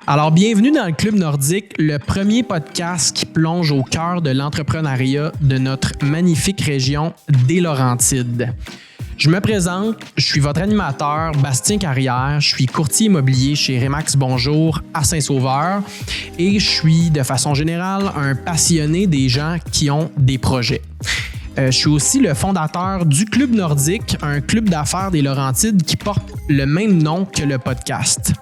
Alors, bienvenue dans le Club Nordique, le premier podcast qui plonge au cœur de l'entrepreneuriat de notre magnifique région des Laurentides. Je me présente, je suis votre animateur, Bastien Carrière, je suis courtier immobilier chez Remax Bonjour à Saint-Sauveur et je suis de façon générale un passionné des gens qui ont des projets. Je suis aussi le fondateur du Club Nordique, un club d'affaires des Laurentides qui porte le même nom que le podcast.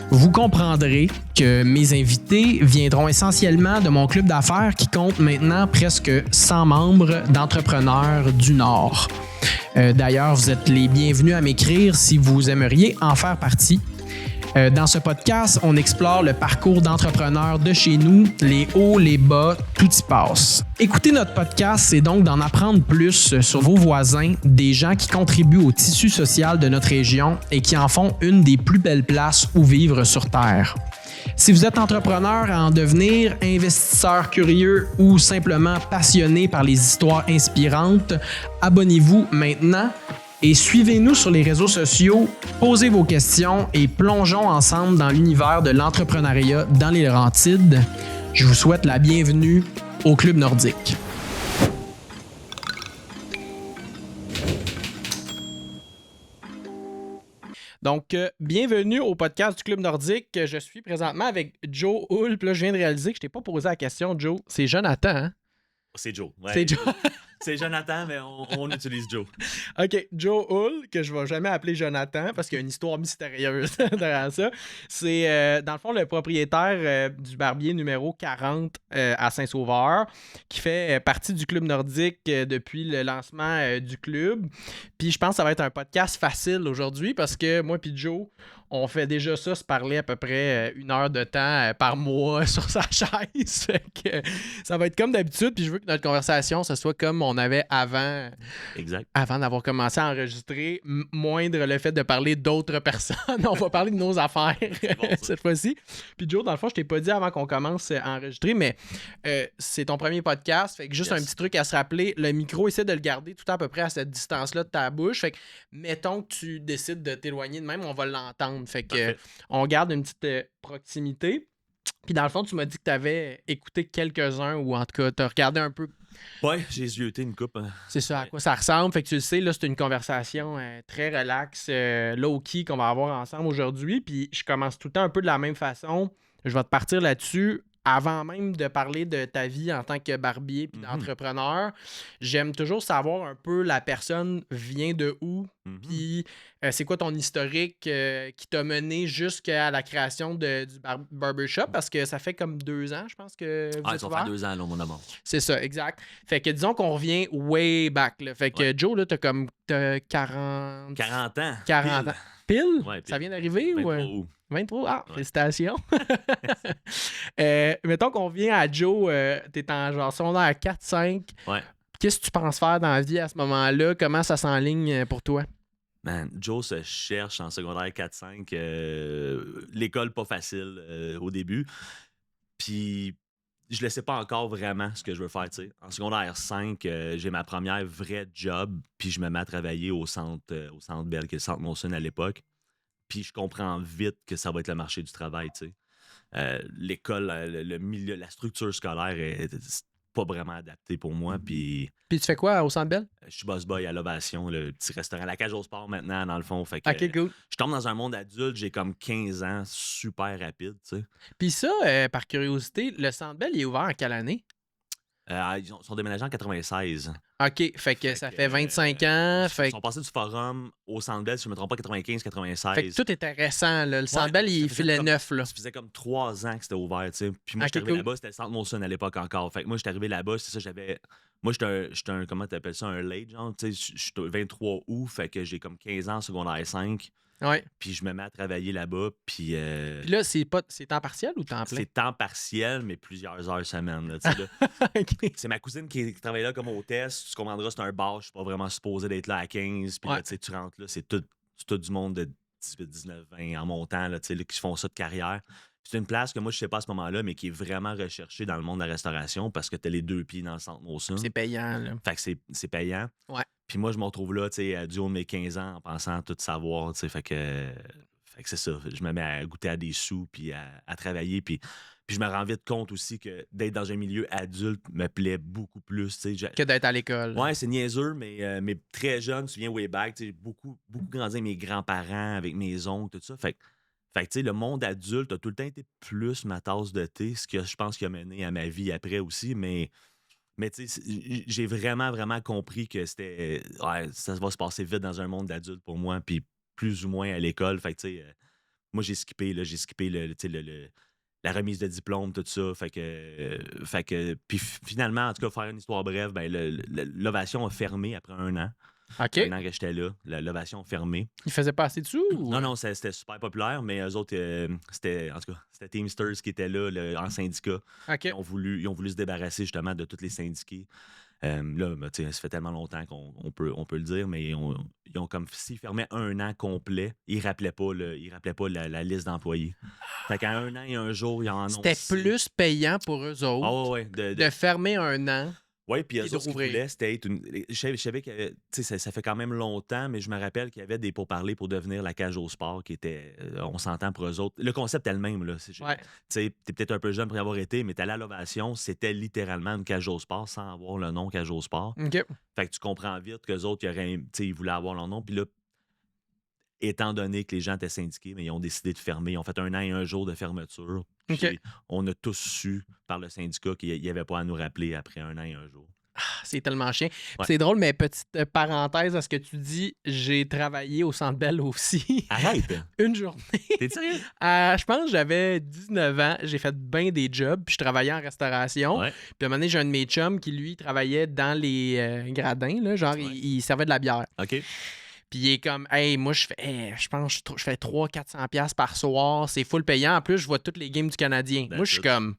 Vous comprendrez que mes invités viendront essentiellement de mon club d'affaires qui compte maintenant presque 100 membres d'entrepreneurs du Nord. D'ailleurs, vous êtes les bienvenus à m'écrire si vous aimeriez en faire partie. Dans ce podcast, on explore le parcours d'entrepreneurs de chez nous, les hauts, les bas, tout y passe. Écouter notre podcast, c'est donc d'en apprendre plus sur vos voisins, des gens qui contribuent au tissu social de notre région et qui en font une des plus belles places où vivre sur Terre. Si vous êtes entrepreneur à en devenir, investisseur curieux ou simplement passionné par les histoires inspirantes, abonnez-vous maintenant. Et suivez-nous sur les réseaux sociaux, posez vos questions et plongeons ensemble dans l'univers de l'entrepreneuriat dans les Laurentides. Je vous souhaite la bienvenue au Club Nordique. Donc, bienvenue au podcast du Club Nordique. Je suis présentement avec Joe Hull. Puis là, je viens de réaliser que je t'ai pas posé la question, Joe. C'est Jonathan, hein? C'est Joe. Ouais. C'est Joe. C'est Jonathan, mais on utilise Joe. OK, Joe Hull, que je ne vais jamais appeler Jonathan parce qu'il y a une histoire mystérieuse derrière ça. C'est, dans le fond, le propriétaire du barbier numéro 40 à Saint-Sauveur, qui fait partie du Club Nordique depuis le lancement du club. Puis je pense que ça va être un podcast facile aujourd'hui parce que moi et Joe, on fait déjà ça, se parler à peu près 1 heure de temps par mois sur sa chaise. Fait que ça va être comme d'habitude. Puis je veux que notre conversation, ce soit comme on avait avant. Exact. Avant d'avoir commencé à enregistrer, moindre le fait de parler d'autres personnes. On va parler de nos affaires bon, cette fois-ci. Puis Joe, dans le fond, je t'ai pas dit avant qu'on commence à enregistrer, mais c'est ton premier podcast. Fait que juste un petit truc à se rappeler, le micro, essaie de le garder tout à peu près à cette distance-là de ta bouche. Fait que mettons que tu décides de t'éloigner de même, on va l'entendre. Fait que on garde une petite proximité. Puis dans le fond, tu m'as dit que tu avais écouté quelques-uns ou en tout cas, tu as regardé un peu. Ouais, j'ai zioté une coupe. Hein. C'est ça, à quoi ça ressemble. Fait que tu le sais, là, c'est une conversation très relax, low-key qu'on va avoir ensemble aujourd'hui. Puis je commence tout le temps un peu de la même façon. Je vais te partir là-dessus. Avant même de parler de ta vie en tant que barbier puis d'entrepreneur, j'aime toujours savoir un peu la personne vient de où, puis c'est quoi ton historique qui t'a mené jusqu'à la création du barbershop, parce que ça fait comme 2 ans, je pense que vous êtes ça ouvert. fait 2 ans, là, mon amour. C'est ça, exact. Fait que disons qu'on revient way back. Là. Fait que Joe, là, t'as 40... 40 ans. 40 ans. Pile? Ouais, pile. Ça vient d'arriver? 23 ou... août. 23? Ah, Ouais. félicitations. Mettons qu'on vient à Joe, t'es en genre secondaire 4-5. Ouais. Qu'est-ce que tu penses faire dans la vie à ce moment-là? Comment ça s'enligne pour toi? Man, Joe se cherche en secondaire 4-5. L'école pas facile au début. Puis je ne sais pas encore vraiment ce que je veux faire. T'sais. En secondaire 5, j'ai ma première vraie job. Puis je me mets à travailler au centre Bell, qui est le centre Molson à l'époque. Puis je comprends vite que ça va être le marché du travail. L'école, le milieu, la structure scolaire est pas vraiment adaptée pour moi. Puis tu fais quoi au Centre Bell? je suis boss boy à l'Ovation, le petit restaurant, la cage au sport maintenant, dans le fond. Fait que, OK, good. je tombe dans un monde adulte, j'ai comme 15 ans, super rapide. Puis ça, par curiosité, le Centre Bell, il est ouvert en quelle année? Ils sont déménagés en 96. OK, fait que ça fait 25 ans. Ils sont passés du forum au Centre Bell, si je ne me trompe pas, 95-96. Fait que tout était récent. Là. Le Centre Bell, il filait neuf. Là. Ça faisait comme 3 ans que c'était ouvert. T'sais. Puis moi, Okay, je suis arrivé là-bas, c'était le Centre Molson à l'époque encore. Fait que moi, je suis arrivé là-bas, c'est ça, j'avais. Moi, j'étais un, comment tu appelles ça, un late, genre. Je suis 23 août, fait que j'ai comme 15 ans en secondaire 5. Ouais. Puis je me mets à travailler là-bas. Puis là, c'est temps partiel ou temps plein? c'est temps partiel, mais plusieurs heures semaine. Là, là. Okay. C'est ma cousine qui travaille là comme hôtesse. Tu comprendras, c'est un bar. Je suis pas vraiment supposé d'être là à 15. Puis là, tu rentres là, c'est tout du monde de 18, 19, 20 en montant là, qui font ça de carrière. C'est une place que moi, je sais pas à ce moment-là, mais qui est vraiment recherchée dans le monde de la restauration parce que tu as les 2 pieds dans le centre Molson. C'est payant. Là. Fait que c'est payant. Ouais. Puis moi, je me retrouve là, du haut de mes 15 ans en pensant tout savoir. Fait Fait que c'est ça. Je me mets à goûter à des sous, puis à travailler, puis je me rends vite compte aussi que d'être dans un milieu adulte me plaît beaucoup plus. Que d'être à l'école. Ouais, c'est niaiseux, mais très jeune, tu viens way back, beaucoup, beaucoup grandi avec mes grands-parents, avec mes oncles, tout ça. Fait que, tu sais, le monde adulte a tout le temps été plus ma tasse de thé, ce que je pense qui a mené à ma vie après aussi, mais tu sais, j'ai vraiment, vraiment compris que c'était. Ouais, ça va se passer vite dans un monde d'adulte pour moi, puis plus ou moins à l'école. Fait que, tu sais, moi, j'ai skippé, là, tu sais, la remise de diplôme, tout ça. Puis finalement, en tout cas, faire une histoire brève, ben, l'ovation a fermé après 1 an. OK. 1 an que j'étais là, l'ovation a fermé. Il faisait pas assez de sous? Non, non, c'était super populaire, mais eux autres, en tout cas, c'était Teamsters qui était là, en syndicat. OK. Ils ont voulu se débarrasser justement de tous les syndiqués. Là, ben, tu sais, ça fait tellement longtemps qu'on peut le dire, mais ils ont comme s'ils fermaient 1 an complet, ils rappelaient pas la liste d'employés. Fait qu'à 1 an et 1 jour, ils en ont. C'était plus payant pour eux autres Ah ouais, de fermer 1 an. Oui, puis eux Et autres, ce qu'ils d'ouvrir. voulaient, c'était être une. Je savais que tu sais, ça fait quand même longtemps, mais je me rappelle qu'il y avait des pourparlers pour devenir la cage au sport qui était. On s'entend pour eux autres. Le concept est le même, là. Ouais. Tu sais, t'es peut-être un peu jeune pour y avoir été, mais t'allais à l'ovation, c'était littéralement une cage au sport sans avoir le nom cage au sport. OK. Fait que tu comprends vite qu'eux autres, ils voulaient avoir leur nom. Puis là, étant donné que les gens étaient syndiqués, mais ils ont décidé de fermer. Ils ont fait 1 an et 1 jour de fermeture. Puis OK. on a tous su par le syndicat qu'il n'y avait pas à nous rappeler après 1 an et 1 jour. C'est tellement chien. Ouais. C'est drôle, mais petite parenthèse à ce que tu dis, j'ai travaillé au Centre Bell aussi. Arrête! Une journée. T'es sérieux? Je pense que j'avais 19 ans. J'ai fait bien des jobs, puis je travaillais en restauration. Ouais. Puis à un moment donné, j'ai un de mes chums qui, lui, travaillait dans les gradins. Là, genre, Ouais. il servait de la bière. OK. Puis il est comme, hey, moi, je pense que je fais 300-400$ par soir. C'est full payant. En plus, je vois toutes les games du Canadien. Ben, Moi, je suis tout. comme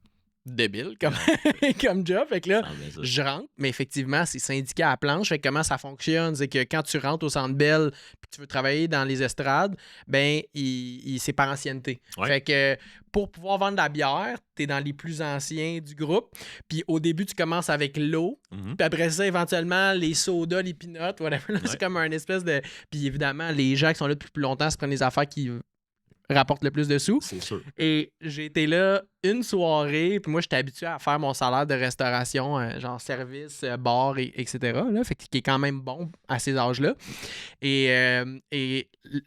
débile comme job. Fait que là, Ah, bien sûr. je rentre, mais effectivement, c'est syndiqué à la planche. Fait que comment ça fonctionne? C'est que quand tu rentres au Centre Bell puis que tu veux travailler dans les estrades, ben, c'est par ancienneté. Ouais. Fait que pour pouvoir vendre de la bière, t'es dans les plus anciens du groupe. Puis au début, tu commences avec l'eau. Mhm. Puis après ça, éventuellement, les sodas, les peanuts, whatever. Là, Ouais. c'est comme un espèce de... Puis évidemment, les gens qui sont là depuis plus longtemps se prennent les affaires qui rapportent le plus de sous. C'est sûr. Et j'ai été là une soirée, puis moi, j'étais habitué à faire mon salaire de restauration, genre service, bar, etc. Là, fait que qui est quand même bon à ces âges-là. Et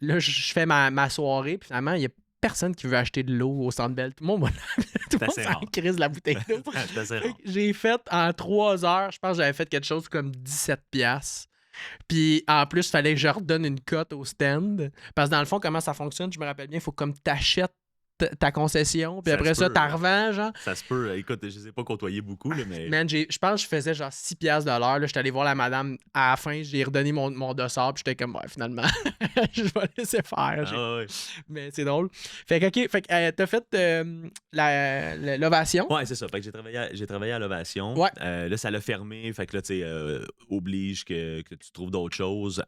là, je fais ma soirée, puis finalement, il y a personne qui veut acheter de l'eau au Centre Bell. Tout le monde, tout le monde assez s'en rare. crise de la bouteille d'eau. C'est assez Fait rare. que j'ai fait en 3 heures, je pense que j'avais fait quelque chose comme 17$. Puis en plus, il fallait que je redonne une cote au stand. Parce que dans le fond, comment ça fonctionne, je me rappelle bien, il faut comme t'achètes ta concession, puis Ça après se ça, peut, t'en ouais. revends, genre. Ça se peut. Écoute, je sais pas côtoyer beaucoup, là, mais. Man, je pense que je faisais genre 6$ de l'heure. Là, j'étais allé voir la madame à la fin, j'ai redonné mon dossard, puis j'étais comme, ouais, finalement, je vais laisser faire. Ah, ouais. Mais c'est drôle. Fait que, OK, fait que t'as fait l'ovation. Ouais, c'est ça. Fait que j'ai travaillé à l'ovation. Ouais. Là, ça l'a fermé. Fait que là, tu sais, oblige que tu trouves d'autres choses.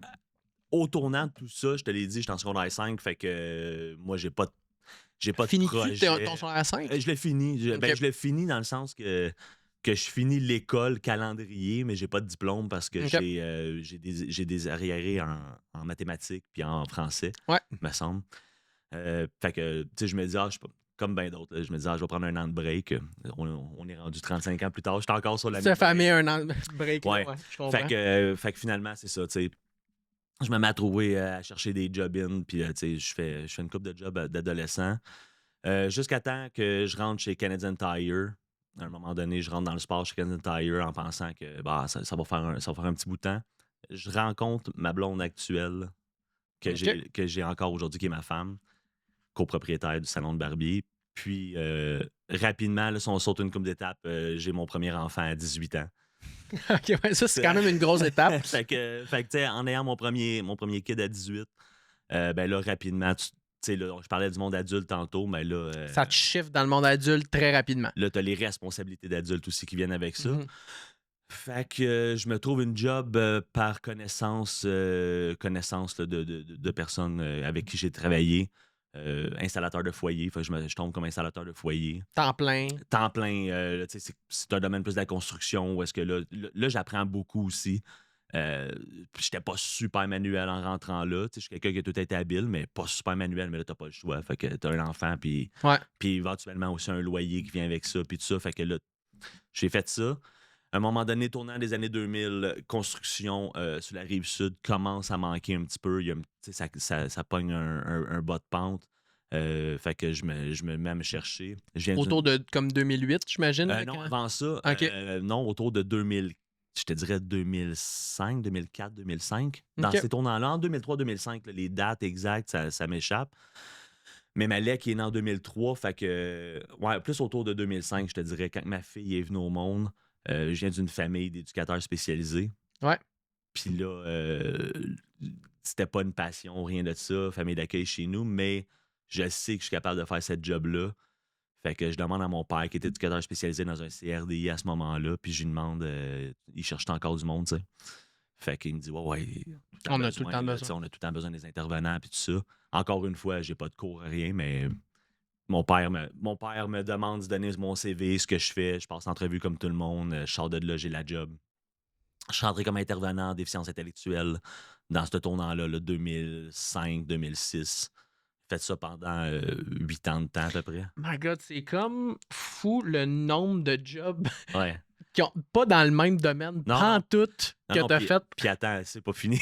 Au tournant de tout ça, je te l'ai dit, j'étais en secondaire 5. Fait que moi, j'ai pas de Finis-tu projet. ton secondaire 5? Je l'ai fini. Ok. Je l'ai fini dans le sens que je finis l'école calendrier, mais j'ai pas de diplôme parce que Ok. j'ai des arriérés en mathématiques puis en français, Ouais. me semble. Fait que, tu sais, je me dis, je sais pas, comme bien d'autres, là, je me dis, je vais prendre un an de break. On est rendu 35 ans plus tard. J'étais encore sur la Tu as famé un an de break. Ouais. Ouais, je comprends. Fait que finalement, c'est ça, tu sais. Je me mets à trouver, à chercher des job-in, puis tu sais, je fais une couple de jobs d'adolescent. Jusqu'à temps que je rentre chez Canadian Tire. À un moment donné, je rentre dans le sport chez Canadian Tire en pensant que ça va faire un petit bout de temps. Je rencontre ma blonde actuelle, que j'ai encore aujourd'hui, qui est ma femme, copropriétaire du salon de barbier. Puis rapidement, là, si on saute une couple d'étapes, j'ai mon premier enfant à 18 ans. OK, ouais, ça, c'est quand même une grosse étape. fait que tu sais, en ayant mon premier kid à 18, ben là, rapidement, tu sais, là, je parlais du monde adulte tantôt, mais là, Ça te chiffre dans le monde adulte très rapidement. là, tu as les responsabilités d'adulte aussi qui viennent avec ça. Mhm. Fait que je me trouve une job par connaissance là, de personnes avec qui j'ai travaillé. Installateur de foyer. Fait que je tombe comme installateur de foyer. Temps plein. Temps plein, là, tu sais, c'est un domaine plus de la construction où est-ce que là j'apprends beaucoup aussi. J'étais pas super manuel en rentrant là. Je suis quelqu'un qui a tout été habile, mais pas super manuel, mais là, t'as pas le choix. Fait que t'as un enfant, puis Ouais. éventuellement aussi un loyer qui vient avec ça, puis tout ça. Fait que là, j'ai fait ça. À un moment donné, tournant des années 2000, construction sur la rive sud commence à manquer un petit peu. Ça pogne un bas de pente. Fait que je me mets à me chercher. Je viens Autour de comme 2008, j'imagine. non, avant ça, OK. non, autour de 2000, je te dirais 2005, 2004, 2005. Dans OK. ces tournants-là, en 2003-2005, les dates exactes, ça m'échappe. Mais Malek est né en 2003, fait que, ouais, plus autour de 2005, je te dirais, quand ma fille est venue au monde. Je viens d'une famille d'éducateurs spécialisés. Ouais. Puis là, c'était pas une passion, rien de ça, famille d'accueil chez nous, mais je sais que je suis capable de faire cette job-là. Fait que je demande à mon père, qui est éducateur spécialisé dans un CRDI à ce moment-là, puis je lui demande, il cherche encore du monde, tu sais. Fait qu'il me dit, ouais, On a tout le temps là, tu sais, besoin. on a tout le temps besoin des intervenants, puis tout ça. Encore une fois, j'ai pas de cours, rien, mais mon père me demande de donner mon CV, ce que je fais. Je passe l'entrevue comme tout le monde. Je sors de là, j'ai la job. Je suis rentré comme intervenant en déficience intellectuelle dans ce tournant-là, 2005-2006. Fait ça pendant 8 ans de temps à peu près. My God, c'est comme fou le nombre de jobs Ouais. qui ont pas dans le même domaine, Non, non. pantoute, Non, que non, t'as fait. puis attends, c'est pas fini.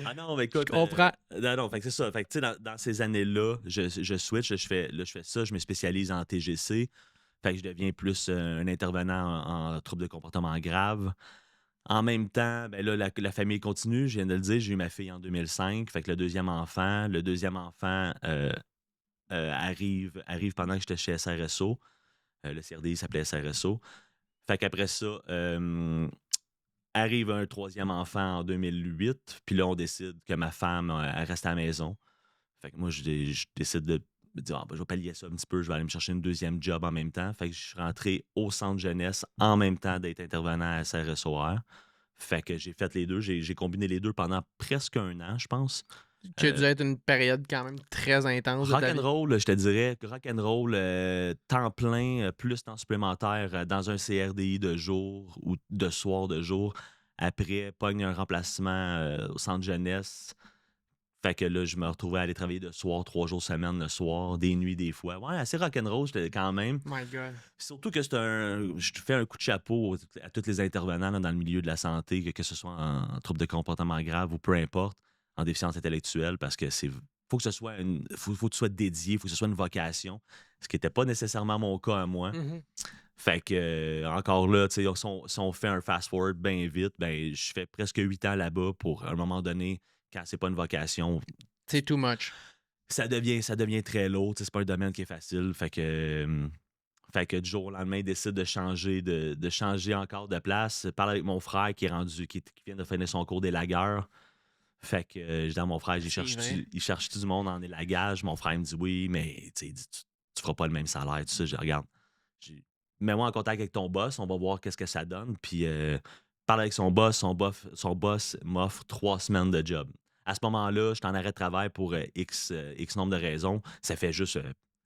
Ah non, mais Je écoute, comprends. non, fait que c'est ça. Fait que, tu sais, dans ces années-là, je switch, je fais ça, je me spécialise en TGC. Fait que je deviens plus un intervenant en troubles de comportement grave. En même temps, ben là, la famille continue, je viens de le dire, j'ai eu ma fille en 2005. Fait que le deuxième enfant arrive pendant que j'étais chez SRSO. Le CRDI s'appelait SRSO. Fait qu'après ça, arrive un troisième enfant en 2008. Puis là, on décide que ma femme, elle reste à la maison. Fait que moi, je décide de me dire, ah, ben, je vais pallier ça un petit peu, je vais aller me chercher une deuxième job en même temps. Fait que je suis rentré au centre jeunesse en même temps d'être intervenant à SRSOR. Fait que j'ai fait les deux. J'ai combiné les deux pendant presque un an, je pense. Qui a dû être une période quand même très intense de ta vie. Rock'n'roll, je te dirais, rock'n'roll, temps plein, plus temps supplémentaire dans un CRDI de jour ou de soir de jour. Après, pogne un remplacement au centre jeunesse. Fait que là, je me retrouvais à aller travailler de soir, 3 jours semaine le soir, des nuits des fois. Ouais, assez rock'n'roll, j'étais quand même. My God. Surtout que je te fais un coup de chapeau à tous les intervenants là, dans le milieu de la santé, que ce soit en trouble de comportement grave ou peu importe, en déficience intellectuelle, parce que faut que ce soit faut que tu sois dédié, faut que ce soit une vocation, ce qui n'était pas nécessairement mon cas à moi. Mhm. Fait que encore là, tu sais, si on fait un fast-forward bien vite, ben je fais presque 8 ans là-bas pour à un moment donné, quand c'est pas une vocation, C'est too much. ça devient très lourd. Tu sais, c'est pas un domaine qui est facile. Fait que du jour au lendemain, il décide de changer, de changer encore de place. Parle avec mon frère qui est rendu, qui vient de finir son cours d'élagueur. Fait que je dis à mon frère, C'est vrai. il cherche-tu du monde en élagage? Mon frère me dit oui, mais tu sais, il dit, tu feras pas le même salaire, tout ça. Je regarde. Mets-moi en contact avec ton boss, on va voir qu'est-ce que ça donne. Puis parle avec son boss m'offre 3 semaines de job. À ce moment-là, je suis en arrêt de travail pour X nombre de raisons. Ça fait juste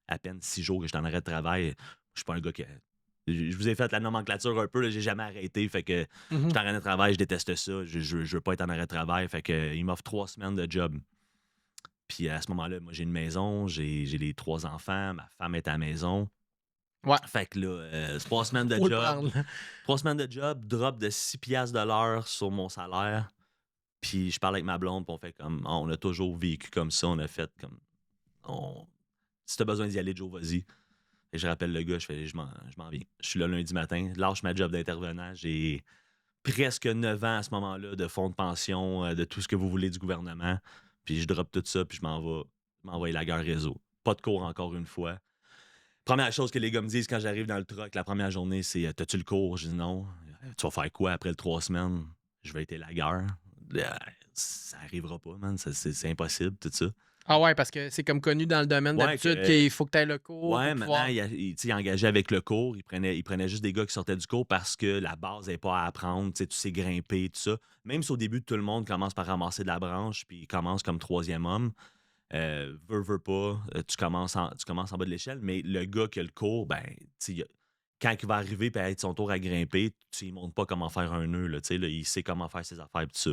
à peine 6 jours que je suis en arrêt de travail. Je suis pas un gars qui. Je vous ai fait la nomenclature un peu, là, j'ai jamais arrêté. Fait que je Mhm. suis en arrêt de travail, je déteste ça. Je veux pas être en arrêt de travail. Fait que il m'offre 3 semaines de job. Puis à ce moment-là, moi j'ai une maison, j'ai les 3 enfants, ma femme est à la maison. Ouais. Fait que là, 3 semaines de Faut le job. prendre. 3 semaines de job, drop de 6 piastres de l'heure sur mon salaire. Puis je parle avec ma blonde, puis on fait comme. On a toujours vécu comme ça. On a fait comme. Si t'as besoin d'y aller, Joe, vas-y. Et je rappelle le gars, je m'en viens. Je suis là lundi matin, lâche ma job d'intervenant. J'ai presque 9 ans à ce moment-là de fonds de pension, de tout ce que vous voulez du gouvernement. Puis je drop tout ça, puis je m'en vais à la gare réseau. Pas de cours encore une fois. Première chose que les gars me disent quand j'arrive dans le truck, la première journée, c'est t'as-tu le cours? Je dis non. Tu vas faire quoi après le 3 semaines? Je vais être élagueur. Ça arrivera pas, man. C'est impossible, tout ça. Ah ouais, parce que c'est comme connu dans le domaine Ouais, d'habitude qu'il faut que tu aies le cours ouais, pour pouvoir. maintenant, il engagé avec le cours. Il prenait juste des gars qui sortaient du cours parce que la base n'est pas à apprendre. Tu sais grimper, tout ça. Même si au début, tout le monde commence par ramasser de la branche, puis il commence comme troisième homme. Veux pas, tu commences en bas de l'échelle, mais le gars qui a le cours, ben, quand il va arriver et être son tour à grimper, tu ne montres pas comment faire un nœud. Là, là, il sait comment faire ses affaires et tout ça.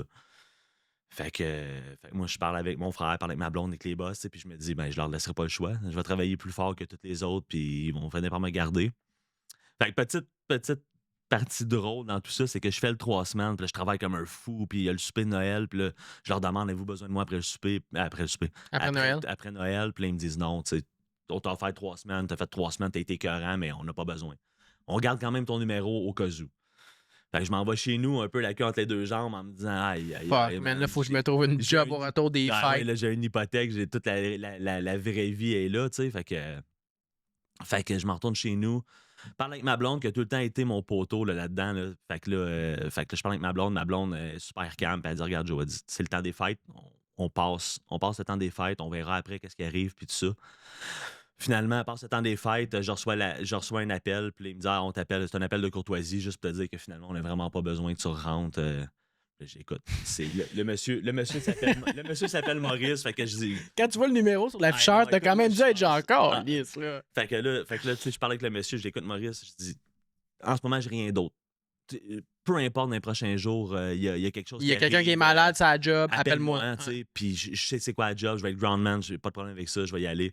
Fait que moi, je parle avec mon frère, parle avec ma blonde, avec les boss, puis je me dis, ben, je leur laisserai pas le choix. Je vais travailler plus fort que tous les autres, puis ils vont finir par me garder. Fait que petite partie drôle dans tout ça, c'est que je fais le 3 semaines, puis là, je travaille comme un fou, puis il y a le souper de Noël, puis là, je leur demande, avez-vous besoin de moi après le souper? Après Noël. Après Noël, puis là, ils me disent non, tu sais, on t'a fait 3 semaines, t'as fait 3 semaines, t'as été écœurant, mais on n'a pas besoin. On garde quand même ton numéro au cas où. Fait que je m'en vais chez nous, un peu la queue entre les deux jambes, en me disant, aïe, aïe, Fuck, aïe, man, là, faut que je me trouve une job au retour des Ah ouais, fêtes. là, j'ai une hypothèque, j'ai toute la vraie vie est là, tu sais, fait que je m'en retourne chez nous. Je parle avec ma blonde qui a tout le temps été mon poteau là-dedans. Là. Fait que là, je parle avec ma blonde est super calme. Puis elle dit, regarde, Joe, c'est le temps des fêtes. On passe le temps des fêtes. On verra après qu'est-ce qui arrive, puis tout ça. Finalement, à part ce temps des fêtes, je reçois un appel. Puis là, il me dit, on t'appelle. C'est un appel de courtoisie juste pour te dire que finalement, on n'a vraiment pas besoin que tu rentres. J'écoute. C'est le monsieur s'appelle Maurice. Fait que je dis. Quand tu vois le numéro sur l'afficheur, t'as quand même dû être genre encore. Fait que là, tu sais, je parle avec le monsieur, je l'écoute Maurice, je dis, en ce moment, j'ai rien d'autre. Peu importe dans les prochains jours, il y a quelque chose. Il y a quelqu'un qui est malade, c'est la job, appelle-moi. Puis je sais c'est quoi la job, je vais être groundman, j'ai pas de problème avec ça, je vais y aller.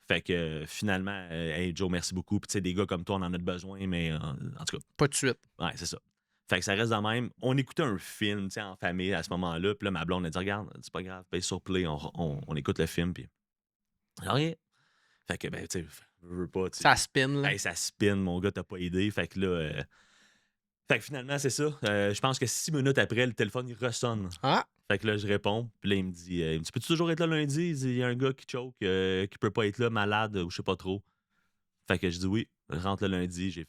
Fait que finalement, hey Joe, merci beaucoup. Puis tu sais, des gars comme toi, on en a besoin, mais en tout cas. Pas de suite. Ouais, c'est ça. Fait que ça reste de même. On écoutait un film, tu sais, en famille à ce moment-là. Puis là, ma blonde a dit, regarde, c'est pas grave, paye sur play, on écoute le film. Puis rien. Fait que, ben, tu sais, je veux pas. Ça spin, là. Hey, ça spin, mon gars, t'as pas idée. Fait que là. Fait que finalement, c'est ça. Je pense que 6 minutes après, le téléphone, il ressonne. Ah! Fait que là, je réponds. Puis là, il me dit, peux-tu toujours être là lundi? Il dit, il y a un gars qui choke, qui peut pas être là, malade, ou je sais pas trop. Fait que je dis oui. Je rentre le lundi. J'ai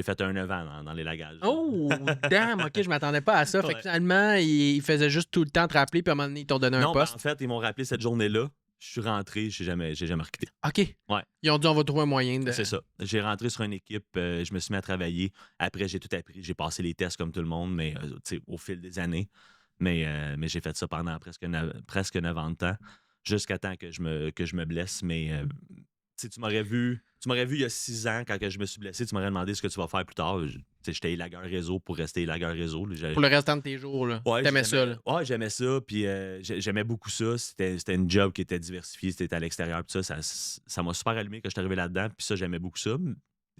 fait un 9 ans dans les lagages. Oh, damn, OK, je m'attendais pas à ça. Fait que finalement, il faisait juste tout le temps te rappeler, puis à un moment donné, ils t'ont donné un poste. En fait, ils m'ont rappelé cette journée-là. Je suis rentré, j'ai jamais requitté. OK. Ouais. Ils ont dit, on va trouver un moyen de... C'est ça. J'ai rentré sur une équipe, je me suis mis à travailler. Après, j'ai tout appris. J'ai passé les tests comme tout le monde, mais au fil des années. Mais j'ai fait ça pendant presque 9 ans de temps, jusqu'à temps que je me blesse. Mais tu m'aurais vu il y a 6 ans, quand je me suis blessé, tu m'aurais demandé ce que tu vas faire plus tard. J'étais élagueur réseau pour rester élagueur réseau. Pour le restant de tes jours, là. Ouais, t'aimais ça, là. Ouais, j'aimais ça. Puis j'aimais beaucoup ça. C'était une job qui était diversifiée. C'était à l'extérieur. Puis ça m'a super allumé quand je suis arrivé là-dedans. Puis ça, j'aimais beaucoup ça.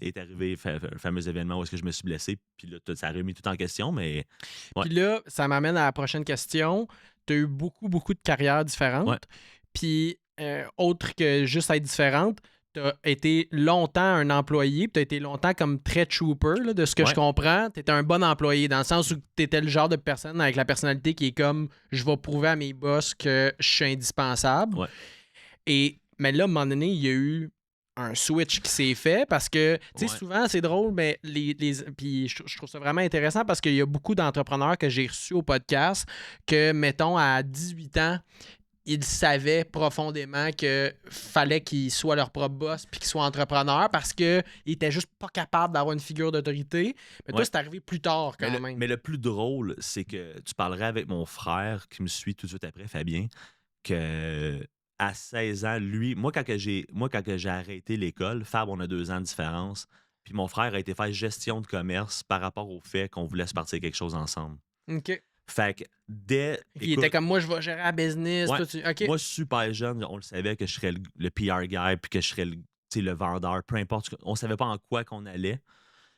Et est arrivé un fameux événement où est-ce que je me suis blessé. Puis là, ça a remis tout en question. Mais ouais. Puis là, ça m'amène à la prochaine question. Tu as eu beaucoup, beaucoup de carrières différentes. Ouais. Puis, autre que juste être différente, tu as été longtemps un employé, puis tu as été longtemps comme très trooper, là, de ce que je comprends. Tu étais un bon employé, dans le sens où tu étais le genre de personne avec la personnalité qui est comme je vais prouver à mes boss que je suis indispensable. Ouais. Mais là, à un moment donné, il y a eu un switch qui s'est fait parce que, tu sais, souvent, c'est drôle, mais puis je trouve ça vraiment intéressant parce qu'il y a beaucoup d'entrepreneurs que j'ai reçus au podcast que, mettons, à 18 ans, ils savaient profondément que fallait qu'ils soient leur propre boss puis qu'ils soient entrepreneurs parce qu'ils étaient juste pas capables d'avoir une figure d'autorité. Mais toi, c'est arrivé plus tard quand même. Mais le plus drôle, c'est que tu parlerais avec mon frère qui me suit tout de suite après, Fabien, que à 16 ans, lui, moi, quand que j'ai arrêté l'école, Fab, on a 2 ans de différence, puis mon frère a été faire gestion de commerce par rapport au fait qu'on voulait se partir quelque chose ensemble. OK. Fait que il était comme moi, je vais gérer la business. Ouais, toi, OK. Moi, super jeune, on le savait que je serais le PR guy, puis que je serais le vendeur, peu importe. On savait pas en quoi qu'on allait,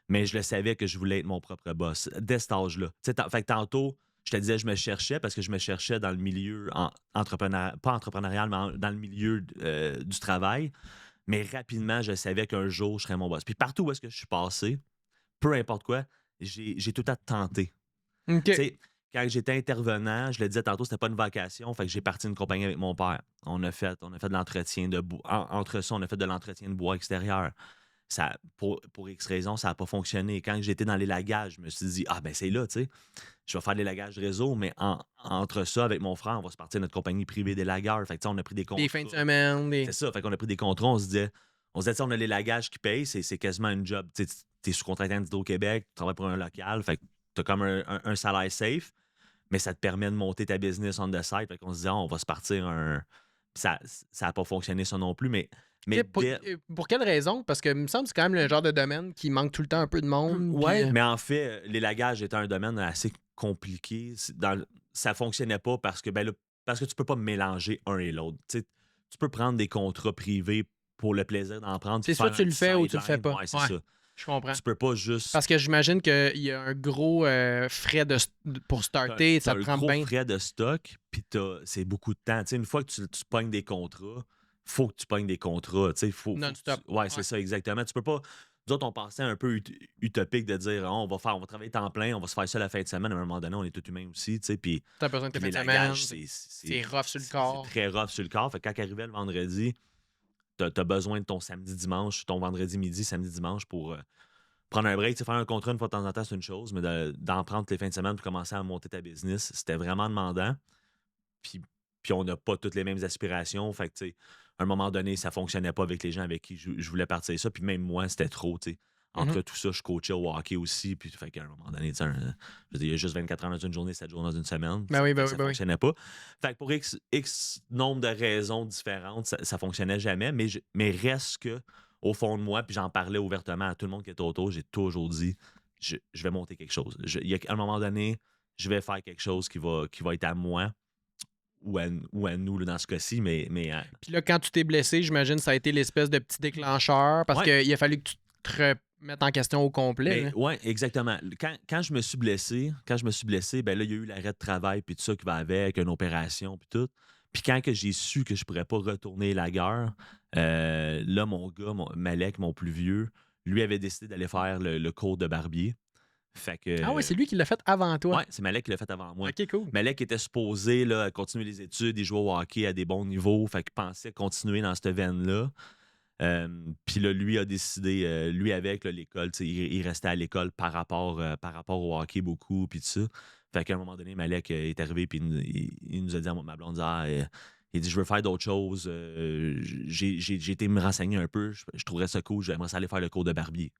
mais je le savais que je voulais être mon propre boss dès cet âge-là. Fait que tantôt, je te disais, je me cherchais parce que je me cherchais dans le milieu pas entrepreneurial, mais dans le milieu du travail. Mais rapidement, je savais qu'un jour, je serais mon boss. Puis partout où est-ce que je suis passé, peu importe quoi, j'ai tout le temps tenté. OK. T'sais, quand j'étais intervenant, je le disais tantôt, c'était pas une vocation, fait que j'ai parti une compagnie avec mon père. On a fait de l'entretien de bois. Entre ça, on a fait de l'entretien de bois extérieur. Ça, pour X raisons, ça n'a pas fonctionné. Quand j'étais dans les lagages, je me suis dit, ben c'est là, tu sais, je vais faire des lagages réseau, mais entre ça, avec mon frère, on va se partir de notre compagnie privée des lagages. Fait que, on a pris des contrats. Des fins de semaine. C'est ça, fait qu'on a pris des contrats, on se disait, on a les lagages qui payent, c'est quasiment une job. Tu es sous-contractant d'Hydro-Québec, tu travailles pour un local, fait que tu as comme un salaire safe, mais ça te permet de monter ta business on the side. Fait qu'on se disait, on va se partir ça n'a pas fonctionné ça non plus, mais Mais pour quelle raison? Parce que il me semble que c'est quand même le genre de domaine qui manque tout le temps un peu de monde. Ouais, mais en fait, l'élagage était un domaine assez compliqué. Ça fonctionnait pas parce que parce que tu peux pas mélanger un et l'autre. Tu sais, tu peux prendre des contrats privés pour le plaisir d'en prendre. C'est Puis soit faire tu un le petit fais ou tu le fais sideline. pas. Ouais, c'est Ouais, ça. je comprends. Tu peux pas juste. Parce que j'imagine qu'il y a un gros frais pour starter, T'as ça te un prend gros bien. frais de stock, puis c'est beaucoup de temps. Tu sais, une fois que tu pognes des contrats, faut que tu pognes des contrats. Tu sais, Non-stop. Ouais, c'est ça, exactement. Tu peux pas. Nous autres, on pensait un peu utopique de dire on va travailler temps plein, on va se faire ça la fin de semaine. À un moment donné, on est tous humains aussi. Tu sais, T'as besoin de tes puis fins de les semaine. lagages, C'est rough sur le c'est corps. très rough sur le corps. Fait que quand arrivait le vendredi, t'as besoin de ton samedi, dimanche, ton vendredi midi, samedi, dimanche pour prendre un break. Tu sais, faire un contrat une fois de temps en temps, c'est une chose, mais d'en prendre les fins de semaine pour commencer à monter ta business, c'était vraiment demandant. Puis, puis on n'a pas toutes les mêmes aspirations. Fait que, tu sais, à un moment donné, ça fonctionnait pas avec les gens avec qui je voulais partir ça. Puis même moi, c'était trop, tu sais. Entre tout ça, je coachais au hockey aussi. Puis, fait qu'à un moment donné, tu sais, je veux dire, il y a juste 24 heures dans une journée, 7 jours dans une semaine. Ben oui, ben oui, Ça ben oui. fonctionnait pas. Fait que pour X nombre de raisons différentes, ça fonctionnait jamais. Mais reste que, au fond de moi, puis j'en parlais ouvertement à tout le monde qui était autour, j'ai toujours dit, je vais monter quelque chose. À un moment donné, je vais faire quelque chose qui va être à moi ou à nous là, dans ce cas-ci, mais Puis là, quand tu t'es blessé, j'imagine que ça a été l'espèce de petit déclencheur parce Ouais. qu'il a fallu que tu te remettes en question au complet. mais ouais, exactement. Quand je me suis blessé, ben là, il y a eu l'arrêt de travail puis tout ça qui va avec, une opération puis tout. Puis quand que j'ai su que je pourrais pas retourner la guerre, là, mon gars, Malek, mon plus vieux, lui avait décidé d'aller faire le cours de barbier. Fait que. Ah ouais, c'est lui qui l'a fait avant toi. Ouais, c'est Malek qui l'a fait avant moi. Ok, cool. Malek était supposé là, continuer les études, il jouait au hockey à des bons niveaux, fait qu'il pensait continuer dans cette veine-là. Puis là, lui a décidé, lui avec là, l'école, tu sais, il restait à l'école par rapport au hockey beaucoup, puis tout ça. Fait qu'à un moment donné, Malek est arrivé, puis il nous a dit à ma blonde, il dit, je veux faire d'autres choses. J'ai été me renseigner un peu, je trouverais ça cool, j'aimerais ça aller faire le cours de barbier.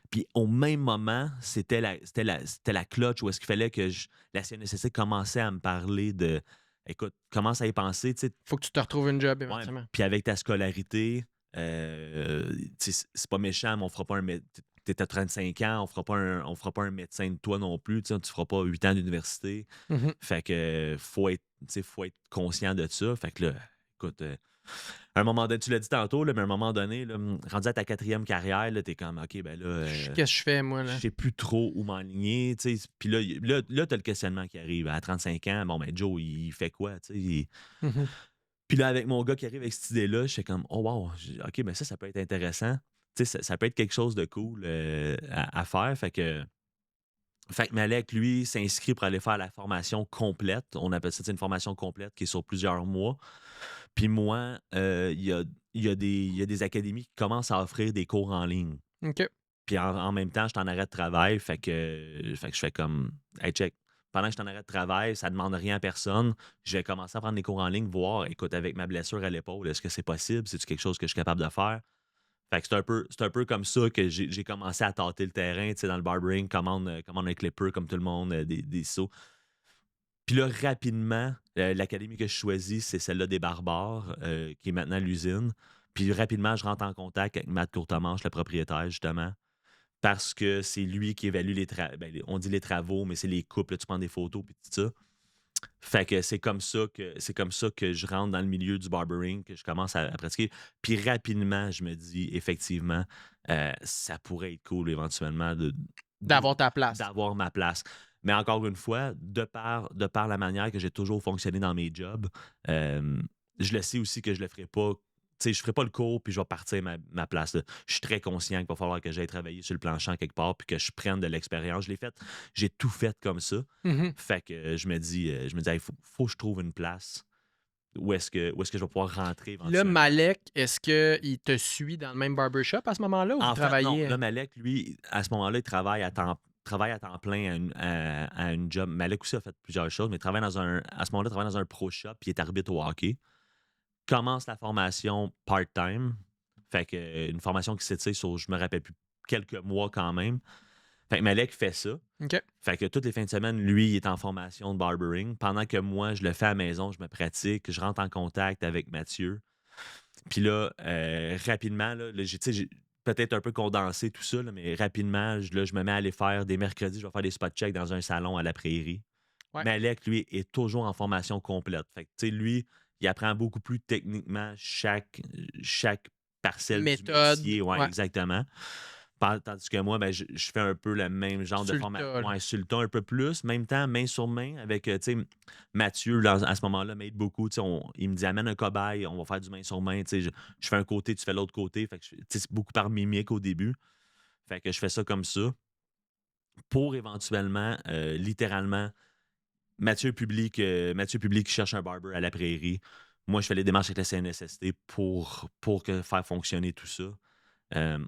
Puis au même moment, c'était la clutch où est-ce qu'il fallait que la CNSST commençait à me parler de écoute, commence à y penser, tu sais. Faut que tu te retrouves une job Ouais, éventuellement. puis avec ta scolarité, tu sais, c'est pas méchant, mais on fera pas un t'es à 35 ans, on fera pas un médecin de toi non plus, tu sais, tu feras pas 8 ans d'université. Mhm. Fait que faut être conscient de ça. Fait que là, écoute, à un moment donné, tu l'as dit tantôt, là, mais à un moment donné, là, rendu à ta 4e carrière, là, t'es comme, OK, ben là, Qu'est-ce que je fais, moi, là? je sais plus trop où m'enligner, tu sais. Puis là, t'as le questionnement qui arrive. À 35 ans, bon, ben Joe, il fait quoi, tu sais? Mhm. Puis là, avec mon gars qui arrive avec cette idée-là, je suis comme, oh wow, OK, mais ça peut être intéressant. Tu sais, ça peut être quelque chose de cool à faire. Fait que Malek, lui, s'inscrit pour aller faire la formation complète. On appelle ça une formation complète qui est sur plusieurs mois. Puis moi, il y a des académies qui commencent à offrir des cours en ligne. OK. Puis en même temps, je suis en arrêt de travail. Fait que je fais comme, hey, check. Pendant que je suis en arrêt de travail, ça ne demande rien à personne. Je vais commencer à prendre des cours en ligne, voir, écoute, avec ma blessure à l'épaule, est-ce que c'est possible? C'est-tu quelque chose que je suis capable de faire? Fait que c'est un peu comme ça que j'ai commencé à tâter le terrain, tu sais, dans le barbering, commande un clipper comme tout le monde, des sauts. Puis là, rapidement, l'académie que je choisis, c'est celle-là des Barbares, qui est maintenant l'usine. Puis rapidement, je rentre en contact avec Matt Courtemanche, le propriétaire, justement, parce que c'est lui qui évalue on dit les travaux, mais c'est les coupes, là, tu prends des photos, puis tout ça. Fait que c'est comme ça que je rentre dans le milieu du barbering, que je commence à pratiquer. Puis rapidement, je me dis, effectivement, ça pourrait être cool éventuellement D'avoir ta place. d'avoir ma place. Mais encore une fois, de par la manière que j'ai toujours fonctionné dans mes jobs, je le sais aussi que je le ferai pas. Tu sais, je ferai pas le cours puis je vais partir ma place. Là. Je suis très conscient qu'il va falloir que j'aille travailler sur le planchant quelque part puis que je prenne de l'expérience. J'ai tout fait comme ça. Mhm. Fait que je me dis, il faut que je trouve une place où est-ce que je vais pouvoir rentrer Là, éventuellement. Malek, est-ce qu'il te suit dans le même barbershop à ce moment-là ou vous En fait, non. travaillez? Là, Malek, lui, à ce moment-là, il travaille à temps plein à une job. Malek aussi a fait plusieurs choses, mais à ce moment-là, il travaille dans un pro shop puis il est arbitre au hockey. Commence la formation part-time. Fait que une formation qui s'étire sur, je me rappelle plus, quelques mois quand même. Fait que Malek fait ça. OK. Fait que toutes les fins de semaine, lui, il est en formation de barbering. Pendant que moi, je le fais à la maison, je me pratique, je rentre en contact avec Mathieu. Puis là, rapidement, là, j'ai peut-être un peu condensé tout ça, là, mais rapidement, je me mets à aller faire des mercredis, je vais faire des spot checks dans un salon à la Prairie. Ouais. Malek, lui, est toujours en formation complète. Fait que, tu sais, lui, il apprend beaucoup plus techniquement chaque parcelle du Méthode. métier. Ouais, Ouais. exactement. Tandis que moi, ben, je fais un peu le même genre de Sur le formation. tas, là. Ouais, sur le tas un peu plus. Même temps, main sur main, avec, tu sais, Mathieu, à ce moment-là, m'aide beaucoup. Tu sais, il me dit, amène un cobaye, on va faire du main sur main. Tu sais, je fais un côté, tu fais l'autre côté. Fait que, tu sais, c'est beaucoup par mimique au début. Fait que je fais ça comme ça pour éventuellement, littéralement, Mathieu publie qu'il cherche un barber à la Prairie. Moi, je fais les démarches avec la CNSST pour faire fonctionner tout ça.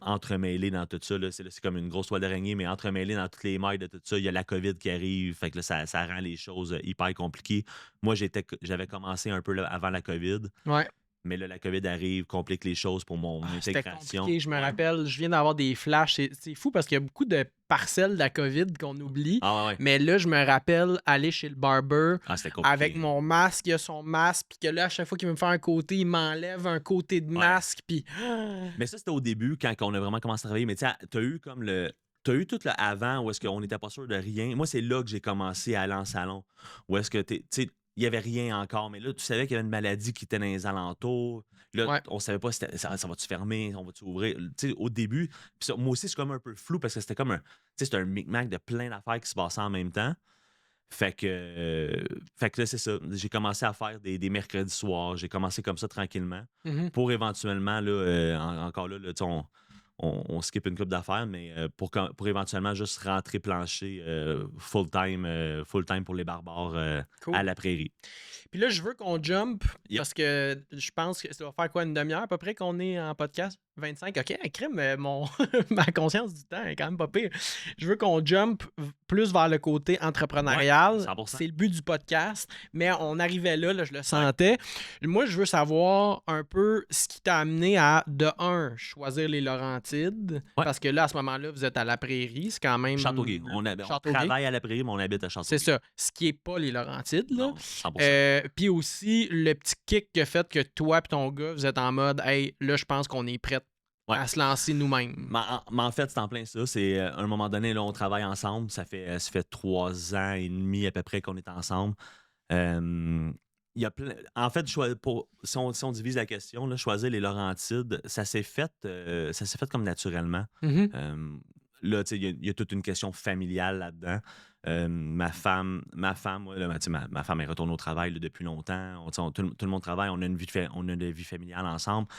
Entremêlé dans tout ça, là, c'est comme une grosse toile d'araignée, mais entremêlé dans toutes les mailles de tout ça, il y a la COVID qui arrive, fait que là, ça rend les choses hyper compliquées. Moi, j'avais commencé un peu là, avant la COVID, Ouais. mais là, la COVID arrive, complique les choses pour mon C'était intégration. compliqué, je me Ouais. rappelle. Je viens d'avoir des flashs. C'est fou parce qu'il y a beaucoup de parcelles de la COVID qu'on oublie. Ah ouais. Mais là, je me rappelle aller chez le barber Ah, c'était compliqué. avec mon masque, il a son masque, puis que là, à chaque fois qu'il veut me faire un côté, il m'enlève un côté de masque, puis... Mais ça, c'était au début, quand on a vraiment commencé à travailler. Mais tu sais, t'as eu comme le. T'as eu tout le avant où est-ce qu'on n'était pas sûr de rien. Moi, c'est là que j'ai commencé à aller en salon. Où est-ce que tu sais, il n'y avait rien encore, mais là, tu savais qu'il y avait une maladie qui était dans les alentours. Là, Ouais. on savait pas si ça va-tu fermer, on va-tu ouvrir. Tu sais, au début, puis moi aussi, c'est comme un peu flou parce que c'était comme un. Tu sais, c'était un micmac de plein d'affaires qui se passaient en même temps. Fait que là, c'est ça. J'ai commencé à faire des mercredis soirs. J'ai commencé comme ça tranquillement. Mhm. Pour éventuellement, là, encore là, tu sais, on skip une coupe d'affaires, mais pour éventuellement juste rentrer plancher full-time pour les barbares Cool. à la Prairie. Puis là, je veux qu'on jump Yep. parce que je pense que ça va faire quoi, une demi-heure à peu près qu'on est en podcast? 25? OK, crime, ma conscience du temps est quand même pas pire. Je veux qu'on jump plus vers le côté entrepreneurial. Ouais, 100%. C'est le but du podcast, mais on arrivait là, je le sentais. Moi, je veux savoir un peu ce qui t'a amené à, de un, choisir les Laurentides, Ouais. parce que là, à ce moment-là, vous êtes à la Prairie, c'est quand même... Châteauguay. On Châteauguay. travaille à la Prairie, mais on habite à Châteauguay. C'est ça, ce qui est pas les Laurentides, là. Non, 100%. Puis aussi, le petit kick qui a fait que toi et ton gars, vous êtes en mode, hey, là, je pense qu'on est prêts Ouais. à se lancer nous-mêmes. Mais en fait, c'est en plein ça. C'est à un moment donné, là, on travaille ensemble. Ça fait 3 ans et demi à peu près qu'on est ensemble. Il y a en fait, si on divise la question, là, choisir les Laurentides, ça s'est fait comme naturellement. Mhm. Là, tu sais, il y a toute une question familiale là-dedans. Ma femme, ouais, là, tu sais, ma femme, elle retourne au travail là, depuis longtemps. Tout le monde travaille, on a une vie familiale ensemble.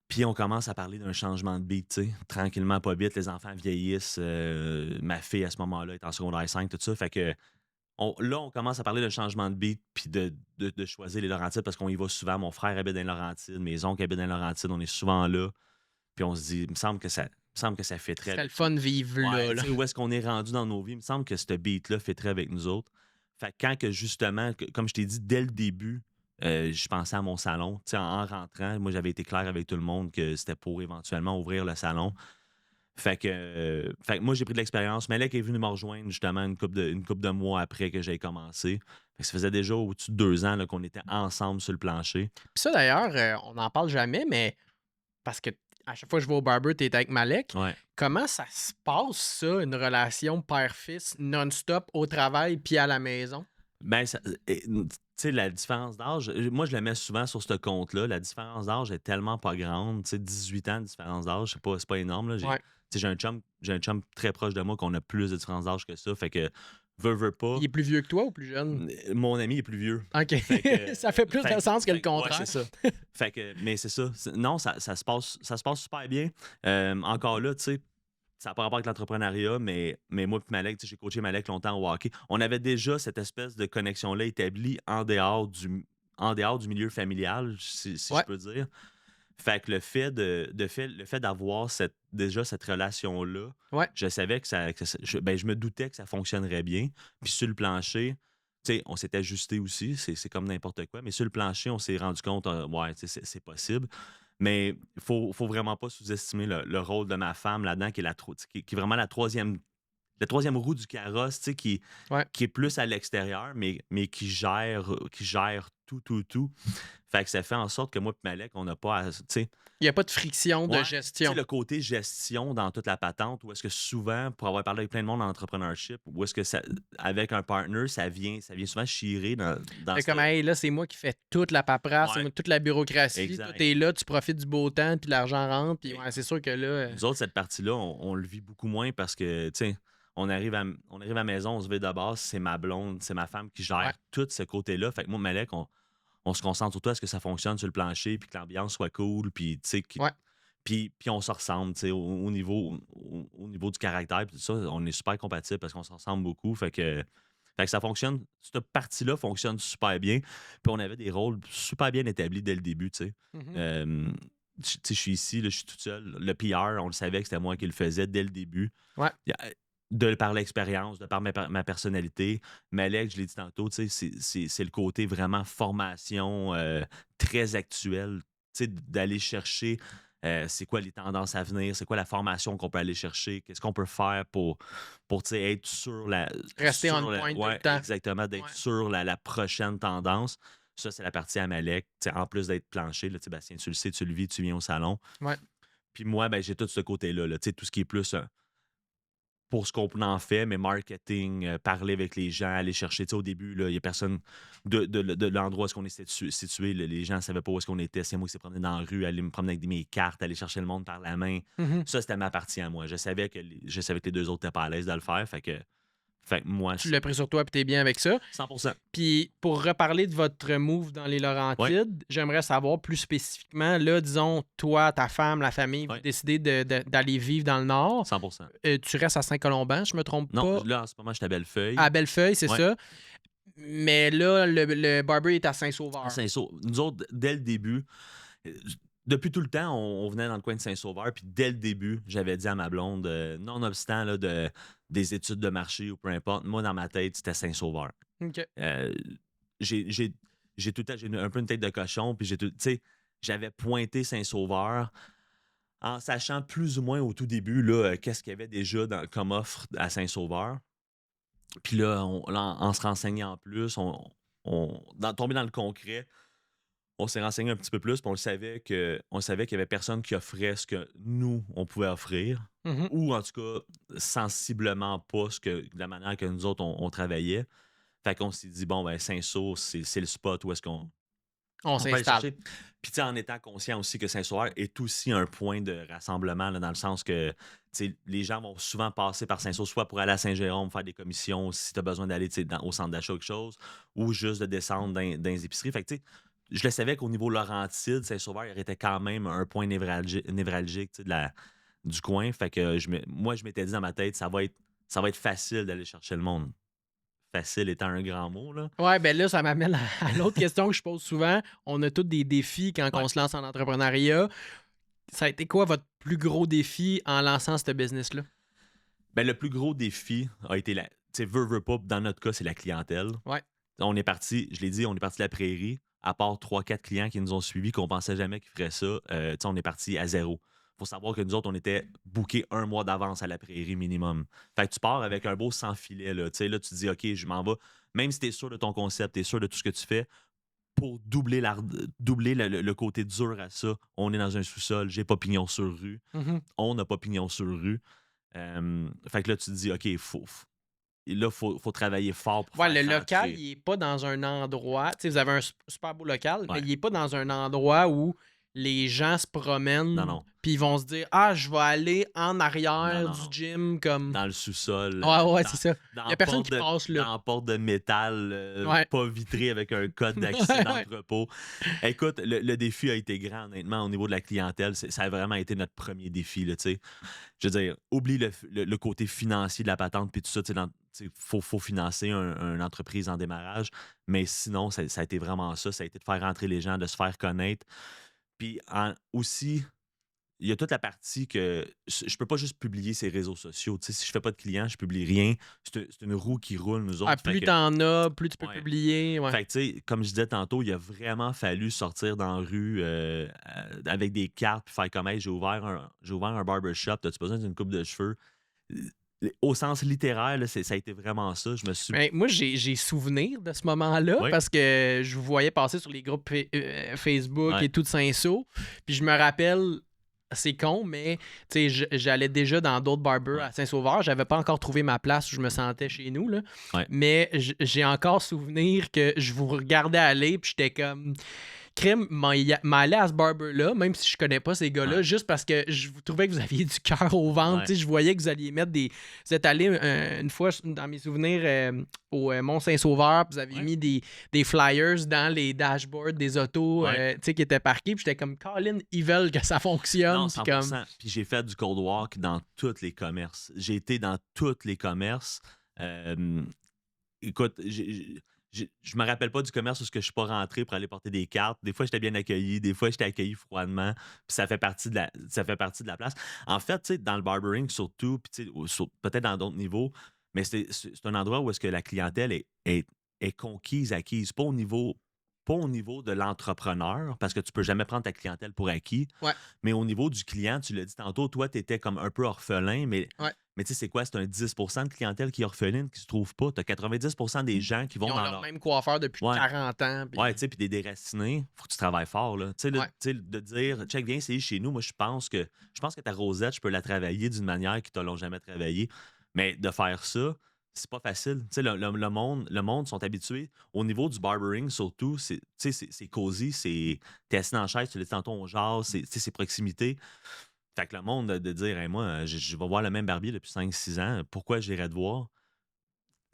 Puis on commence à parler d'un changement de beat, tu sais. Tranquillement, pas vite, les enfants vieillissent. Ma fille, à ce moment-là, est en secondaire 5, tout ça. Fait que là, on commence à parler d'un changement de beat puis de choisir les Laurentides parce qu'on y va souvent. Mon frère habite dans les Laurentides, mes oncles habitent dans les Laurentides, on est souvent là. Puis on se dit, il me semble que ça fait très. C'était le fun de vivre Ouais, là. tu sais, où est-ce qu'on est rendu dans nos vies? Il me semble que ce beat-là fait très avec nous autres. Fait que quand que justement, comme je t'ai dit dès le début, je pensais à mon salon. Tu sais, en rentrant, moi, j'avais été clair avec tout le monde que c'était pour éventuellement ouvrir le salon. Fait que moi, j'ai pris de l'expérience. Malek est venu me rejoindre justement une couple de mois après que j'ai commencé. Fait que ça faisait déjà au-dessus de 2 ans là, qu'on était ensemble sur le plancher. Puis ça, d'ailleurs, on n'en parle jamais, mais parce que à chaque fois que je vais au barber, t'es avec Malek. Ouais. Comment ça se passe, ça, une relation père-fils non-stop au travail puis à la maison? Ben, tu sais, la différence d'âge, moi, je la mets souvent sur ce compte-là. La différence d'âge est tellement pas grande. Tu sais, 18 ans de différence d'âge, c'est pas énorme. Là. Ouais. J'ai un chum très proche de moi qu'on a plus de différence d'âge que ça. Fait que, veux pas. Il est plus vieux que toi ou plus jeune? Mon ami est plus vieux. OK. Ça fait plus de sens que le contraire. Ouais, c'est ça. Fait que, mais c'est ça. Non, ça se passe super bien. Encore là, tu sais, ça n'a pas rapport avec l'entrepreneuriat, mais moi et Malek, j'ai coaché Malek longtemps au hockey. On avait déjà cette espèce de connexion-là établie en dehors du milieu familial, si Ouais. je peux dire. Fait que le fait d'avoir déjà cette relation-là, Ouais. je savais que je me doutais que ça fonctionnerait bien. Puis sur le plancher, tu sais, on s'est ajusté aussi, c'est comme n'importe quoi, mais sur le plancher, on s'est rendu compte, ouais, tu sais, c'est possible. Mais il faut vraiment pas sous-estimer le rôle de ma femme là-dedans, qui est vraiment la troisième roue du carrosse, tu sais, qui est plus à l'extérieur, mais qui gère tout. Fait que ça fait en sorte que moi et Malek, on n'a pas à, tu sais, Il n'y a pas de friction de ouais, tu sais, gestion. le côté gestion dans toute la patente, où est-ce que souvent, pour avoir parlé avec plein de monde en entrepreneurship, où est-ce que ça, avec un partner, ça vient souvent chirer dans C'est comme, ce. hey, là, c'est moi qui fais toute la paperasse, c'est Ouais, moi toute la bureaucratie, tout exact. est là, tu profites du beau temps, puis l'argent rentre, puis Et ouais, c'est sûr que là, nous autres, cette partie-là, on le vit beaucoup moins parce que, tu sais, on arrive à la maison, on se vit de base, c'est ma blonde, c'est ma femme qui ouais, gère tout ce côté-là. Fait que moi, Malek, on se concentre surtout à ce que ça fonctionne sur le plancher, puis que l'ambiance soit cool, puis tu sais, ouais. puis on se ressemble, tu sais, au niveau du caractère, puis tout ça, on est super compatibles parce qu'on se ressemble beaucoup. Fait que ça fonctionne, cette partie-là fonctionne super bien. Puis on avait des rôles super bien établis dès le début, tu sais. Mhm. Tu sais, je suis ici, là, je suis tout seul. Le PR, on le savait que c'était moi qui le faisais dès le début. Ouais. Par l'expérience, de par ma personnalité. Malek, je l'ai dit tantôt, tu sais, c'est le côté vraiment formation très actuel, tu sais, d'aller chercher c'est quoi les tendances à venir, c'est quoi la formation qu'on peut aller chercher, qu'est-ce qu'on peut faire pour tu sais, être Rester on point tout le ouais, temps. exactement, d'être Ouais. sur la prochaine tendance. Ça, c'est la partie à Malek. Tu sais, en plus d'être planché, là, tu sais, Bastien, tu le sais, tu le vis, tu viens au salon. Ouais. Puis moi, ben, j'ai tout ce côté-là, là, tu sais, tout ce qui est plus pour ce qu'on en fait, mais marketing, parler avec les gens, aller chercher. Tu sais, au début, il n'y a personne de l'endroit où on est situé. Les gens ne savaient pas où est-ce qu'on était. C'est moi qui s'est promené dans la rue, aller me promener avec mes cartes, aller chercher le monde par la main. Mhm. Ça, c'était ma partie à moi. Je savais que les deux autres n'étaient pas à l'aise de le faire. Fait que moi, Tu l'as pris sur toi, puis t'es bien avec ça. 100%. Puis pour reparler de votre move dans les Ouais, Laurentides, j'aimerais savoir plus spécifiquement, là, disons, toi, ta femme, la famille, vous ouais, décidez d'aller vivre dans le Nord. 100%. Tu restes à Saint-Colomban, je me trompe Non, pas. là, en ce moment, je suis à À Bellefeuille. Bellefeuille, c'est Ouais, ça. Mais là, le barber est à à Saint-Sauveur. Saint-Saul. Nous autres, dès le début, Euh, depuis tout le temps, on venait dans le coin de Saint-Sauveur, puis dès le début, j'avais dit à ma blonde, nonobstant là, des études de marché ou peu importe, moi, dans ma tête, c'était Saint-Sauveur. OK. Euh, j'ai tout le temps, j'ai un peu une tête de cochon, puis tu sais, j'avais pointé Saint-Sauveur en sachant plus ou moins au tout début, là, qu'est-ce qu'il y avait déjà comme offre à Saint-Sauveur. Puis là, en se renseignant plus, tombé dans le concret, on s'est renseigné un petit peu plus, puis on savait qu'il y avait personne qui offrait ce que nous, on pouvait offrir, Mhm. ou en tout cas, sensiblement pas la manière que nous autres, on travaillait. Fait qu'on s'est dit, bon, ben, Saint-Saul, c'est le spot où est-ce qu'on On on peut aller s'installe. chercher. Puis, tu sais, en étant conscient aussi que Saint-Sauveur est aussi un point de rassemblement, là, dans le sens que, tu sais, les gens vont souvent passer par Saint-Saul, soit pour aller à Saint-Jérôme, faire des commissions, si tu as besoin d'aller, tu sais, au centre d'achat ou quelque chose, ou juste de descendre dans les épiceries. Fait que, tu sais, je le savais qu'au niveau Laurentide, Saint-Sauveur, il était quand même un point névralgique, tu sais, du coin. Fait que moi, je m'étais dit dans ma tête, ça va être facile d'aller chercher le monde. Facile étant un grand mot, là. Ouais, ben là, ça m'amène à l'autre question que je pose souvent. On a tous des défis quand Ouais. on se lance en entrepreneuriat. Ça a été quoi votre plus gros défi en lançant ce business-là? Ben, le plus gros défi a été tu sais, veux pas, dans notre cas, c'est la clientèle. Ouais. On est parti, je l'ai dit, on est parti de la prairie. À part 3-4 clients qui nous ont suivis, qu'on pensait jamais qu'ils feraient ça, tu sais, on est parti à zéro. Faut savoir que nous autres, on était bookés un mois d'avance à la prairie minimum. Fait que tu pars avec un beau sans filet, là. Tu sais, là, tu te dis, OK, je m'en vais. Même si tu es sûr de ton concept, tu es sûr de tout ce que tu fais, pour doubler le côté dur à ça, on est dans un sous-sol, j'ai pas pignon sur rue, Mhm. on n'a pas pignon sur rue. Fait que là, tu te dis, OK, faut travailler fort pour Ouais, faire le local, rentrer. il est pas dans un endroit. Tu sais, vous avez un super beau local, mais Ouais. il est pas dans un endroit où les gens se Non, promènent non. puis ils vont se dire ah, je vais aller en Non, arrière non, du non. gym comme. Dans le sous-sol, Ouais, ouais, c'est ça. dans Il y la a personne porte qui de, passe là. dans la porte de métal, Ouais. pas vitrée avec un code d'accès d'entrepôt. Écoute, le défi a été grand, honnêtement, au niveau de la clientèle. Ça a vraiment été notre premier défi, là, tu sais. Je veux dire, oublie le côté financier de la patente, puis tout ça, tu sais, faut financer une entreprise en démarrage. Mais sinon, ça a été vraiment ça. Ça a été de faire rentrer les gens, de se faire connaître. Puis aussi, il y a toute la partie que je peux pas juste publier ces réseaux sociaux. Tu sais, si je fais pas de clients, je publie rien. C'est une roue qui roule, nous Ah, autres. Fait plus que, t'en as, plus tu peux ouais. publier. Ouais. Fait que, tu sais, comme je disais tantôt, il a vraiment fallu sortir dans la rue avec des cartes puis faire comme, hey, j'ai ouvert un barbershop, t'as-tu besoin d'une coupe de cheveux? au sens littéraire, là, ça a été vraiment ça. Je me suis. Ben, moi, j'ai souvenir de ce moment-là Oui, parce que je vous voyais passer sur les groupes Facebook ouais, et tout de Saint-Saul. Puis je me rappelle, c'est con, mais tu sais, j'allais déjà dans d'autres barbers ouais, à Saint-Sauveur. J'avais pas encore trouvé ma place où je me sentais chez nous, là. ouais. Mais j'ai encore souvenir que je vous regardais aller, puis j'étais comme. Crime m'a allé à ce barber-là, même si je connais pas ces gars-là, Ouais, juste parce que je trouvais que vous aviez du cœur au ventre. ouais, Tu sais, je voyais que vous alliez mettre des. Vous êtes allé une fois, dans mes souvenirs, au Mont-Saint-Sauveur, puis vous avez ouais. mis des flyers dans les dashboards des autos Ouais. tu sais, qui étaient parqués. Puis j'étais comme, Colin, ils veulent que ça Non, fonctionne. Puis comme. 100%. Puis j'ai fait du cold walk dans tous les commerces. J'ai été dans tous les commerces. Euh, Écoute, je me rappelle pas du commerce où je suis pas rentré pour aller porter des cartes. Des fois, j'étais bien accueilli, des fois, j'étais accueilli froidement. Puis ça fait partie de la place. En fait, tu sais, dans le barbering surtout, puis tu sais, peut-être dans d'autres niveaux, mais c'est un endroit où est-ce que la clientèle est conquise, acquise, pas au niveau de l'entrepreneur, parce que tu peux jamais prendre ta clientèle pour acquis, Ouais, mais au niveau du client, tu l'as dit tantôt, toi, tu étais comme un peu orphelin, ouais. mais tu sais, c'est quoi? C'est un 10% de clientèle qui est orpheline, qui se trouve pas. Tu as 90% des gens qui vont Ils ont dans leur leur. même coiffeur depuis Ouais, 40 ans. ouais, Puis. tu sais, puis des déracinés, faut que tu travailles fort, là. Tu sais, Ouais. tu sais, de dire, check, viens essayer chez nous. Moi, je pense que ta rosette, je peux la travailler d'une manière qu'ils ne l'ont jamais travaillé. Mais de faire ça, c'est pas facile. Tu sais, le monde sont habitués. Au niveau du barbering, surtout, tu sais, c'est cosy, t'es assis dans la chaise, tu l'as dit tantôt, on jase, tu sais, c'est proximité. Fait que le monde de dire, hey, moi, je vais voir le même barbier depuis 5 6 ans, pourquoi j'irais te voir?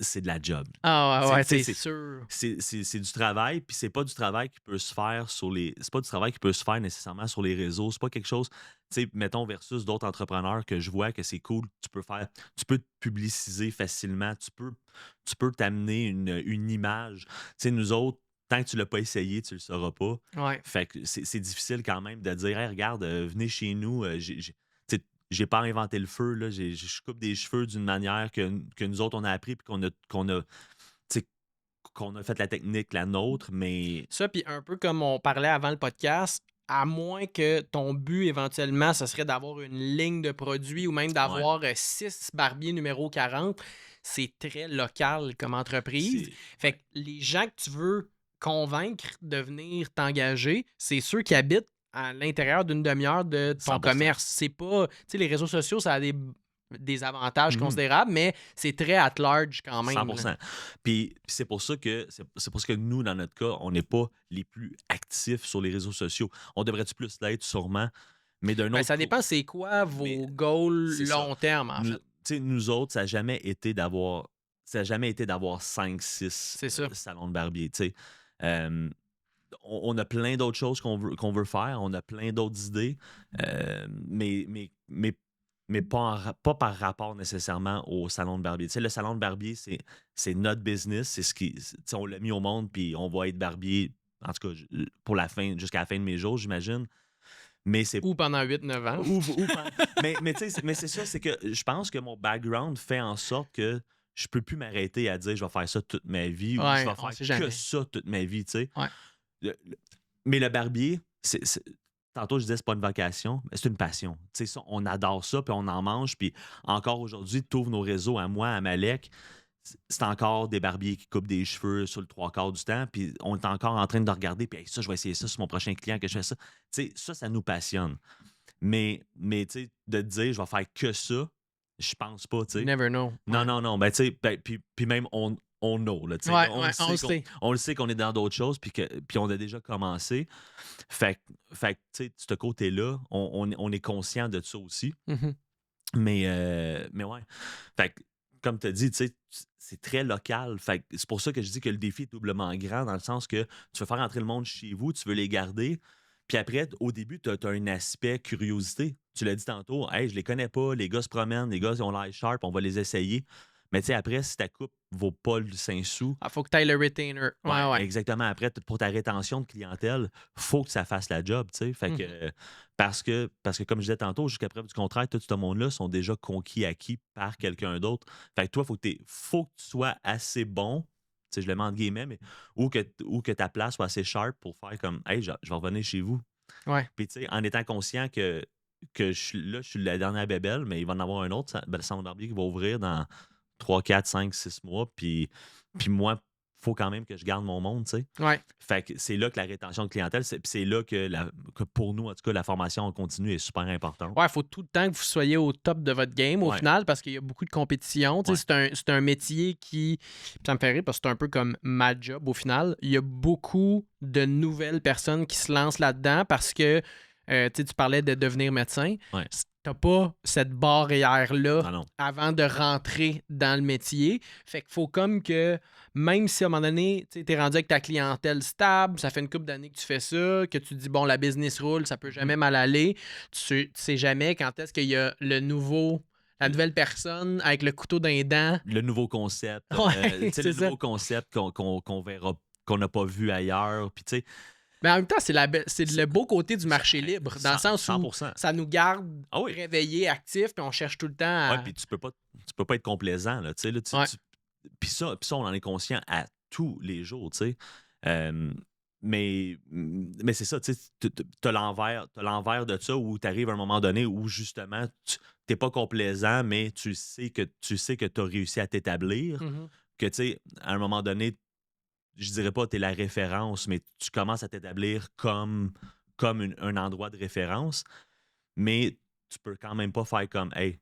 C'est de la job. Ah ouais, Tu ouais, sais, c'est sûr. c'est du travail, puis c'est pas du travail qui peut se faire c'est pas du travail qui peut se faire nécessairement sur les réseaux. C'est pas quelque chose, tu sais, mettons, versus d'autres entrepreneurs que je vois que c'est cool. Tu peux te publiciser facilement. Tu peux t'amener une image. Tu sais, nous autres, tant que tu l'as pas essayé, tu le sauras pas. Ouais. Fait que c'est difficile quand même de dire, hey, regarde, venez chez nous. Tu sais, j'ai pas inventé le feu, là. Je coupe des cheveux d'une manière que nous autres, on a appris, puis tu sais, qu'on a fait la technique, la nôtre, mais. Ça, puis un peu comme on parlait avant le podcast, à moins que ton but éventuellement, ce serait d'avoir une ligne de produits ou même Ouais. d'avoir 6 barbiers numéro 40, c'est très local comme entreprise. C'est. Fait que les gens que tu veux convaincre de venir t'engager, c'est ceux qui habitent à l'intérieur d'une demi-heure de ton 100%. commerce. C'est pas. Tu sais, les réseaux sociaux, ça a des avantages Mhm. considérables, mais c'est très at large quand même. 100%. Puis c'est pour ça que nous, dans notre cas, on n'est pas les plus actifs sur les réseaux sociaux. On devrait-tu plus l'être, sûrement, mais d'un Ben, autre ça côté. dépend c'est quoi Mais vos goals c'est ça. long terme, en Nous, fait. tu sais, nous autres, ça n'a jamais été d'avoir 5 6 C'est ça. salons de barbier. Tu sais. Euh, on a plein d'autres choses qu'on veut faire, on a plein d'autres idées, mais pas par rapport nécessairement au salon de barbier. Tu sais, le salon de barbier, c'est notre business, c'est tu sais, on l'a mis au monde, puis on va être barbier, en tout cas, pour jusqu'à la fin de mes jours, j'imagine. Mais c'est. Ou pendant 8-9 ans. Mais tu sais, mais c'est ça, c'est que je pense que mon background fait en sorte que je peux plus m'arrêter à dire je vais faire ça toute ma vie ou Ouais, je vais on sait faire que jamais. ça toute ma vie, tu sais. Ouais. Mais le barbier, tantôt je disais c'est pas une vocation, mais c'est une passion. Tu sais, on adore ça, puis on en mange, puis encore aujourd'hui, tu ouvres nos réseaux à moi, à Malek, c'est encore des barbiers qui coupent des cheveux sur le 3 quarts du temps, puis on est encore en train de regarder, puis hey, ça, je vais essayer ça sur mon prochain client, que je fais ça. Tu sais, ça nous passionne. Mais tu sais, de te dire je vais faire que ça, je pense pas, tu You sais. never know. Non, Ouais. non, non. Ben, tu sais, puis même, on know, là, tu sais. Ouais, On ouais, le on le sait sait. on le sait qu'on est dans d'autres choses, puis on a déjà commencé. Fait que, tu sais, ce côté-là, on est conscient de ça aussi. Mhm. Mais ouais. Fait que, comme tu as dit, tu sais, c'est très local. Fait que c'est pour ça que je dis que le défi est doublement grand, dans le sens que tu veux faire entrer le monde chez vous, tu veux les garder. Puis après, au début, tu as un aspect curiosité. Tu l'as dit tantôt, hey, je les connais pas, les gars se promènent, les gars ils ont l'air sharp, on va les essayer. Mais tu sais, après, si ta coupe vaut pas le 5 sous, Ah, faut que tu ailles le retainer. Ouais, ouais, ouais. exactement. Après, pour ta rétention de clientèle, faut que ça fasse la job, tu sais. Fait que, Mhm. parce que, comme je disais tantôt, jusqu'à preuve du contraire, tout ce monde-là sont déjà conquis, acquis par quelqu'un d'autre. Fait que toi, faut que tu sois assez bon, tu sais, je le mets entre guillemets, mais ou que ta place soit assez sharp pour faire comme, hey, je vais revenir chez vous. Ouais. Puis, tu sais, en étant conscient que je suis la dernière bébelle, mais il va en avoir un autre, le salon de barbier qui va ouvrir dans 3, 4, 5, 6 mois. Puis moi, il faut quand même que je garde mon monde, tu sais. Ouais. Fait que c'est là que la rétention de clientèle, c'est là que pour nous, en tout cas, la formation en continu est super importante. Ouais, il faut tout le temps que vous soyez au top de votre game au Ouais. final parce qu'il y a beaucoup de compétition. Tu sais, c'est un métier qui. Ça me fait rire parce que c'est un peu comme ma job au final. Il y a beaucoup de nouvelles personnes qui se lancent là-dedans parce que tu parlais de devenir médecin. Ouais. T'as pas cette barrière-là Ah non. avant de rentrer dans le métier. Fait qu'il faut comme que, même si à un moment donné, tu es rendu avec ta clientèle stable, ça fait une couple d'années que tu fais ça, que tu dis, bon, la business roule, ça peut jamais mal aller, tu sais jamais quand est-ce qu'il y a la nouvelle personne avec le couteau dans les dents. Le nouveau concept. Ouais, le nouveau concept qu'on verra, qu'on n'a pas vu ailleurs. Puis tu sais, Mais en même temps, c'est le beau côté du marché libre, dans le sens où 100%. ça nous garde Ah oui. réveillés, actifs, puis on cherche tout le temps à... Ouais, puis tu peux pas être complaisant, là, tu sais, là, Ouais. puis ça, on en est conscient à tous les jours, tu sais. Mais c'est ça, tu sais, t'as l'envers de ça où t'arrives à un moment donné où justement t'es pas complaisant, mais tu sais que t'as réussi à t'établir, Mhm. que tu sais, à un moment donné, je dirais pas t'es la référence, mais tu commences à t'établir comme un endroit de référence, mais tu peux quand même pas faire comme hey,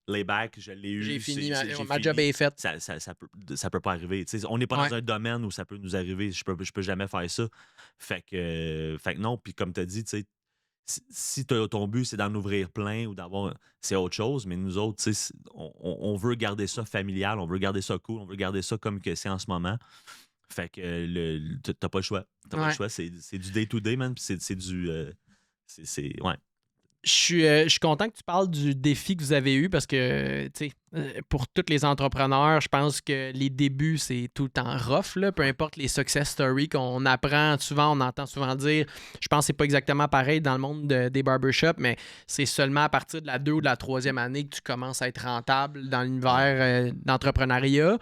layback, je l'ai eu. J'ai fini, j'ai ma job est faite. Ça peut pas arriver. Tu sais, on n'est pas dans un domaine où ça peut nous arriver. Je peux jamais faire ça. Fait que non. Puis comme tu as dit, tu sais, si ton but, c'est d'en ouvrir plein ou d'avoir. C'est autre chose. Mais nous autres, tu sais, on veut garder ça familial, on veut garder ça cool, on veut garder ça comme que c'est en ce moment. Fait que t'as pas le choix. T'as pas le choix. C'est du day-to-day, man. Puis c'est du. Ouais. Je suis content que tu parles du défi que vous avez eu parce que, tu sais, pour tous les entrepreneurs, je pense que les débuts, c'est tout le temps rough, là, peu importe les success stories qu'on apprend souvent, on entend souvent dire, je pense que c'est pas exactement pareil dans le monde des barbershops, mais c'est seulement à partir de la 2 ou de la 3e année que tu commences à être rentable dans l'univers d'entrepreneuriat.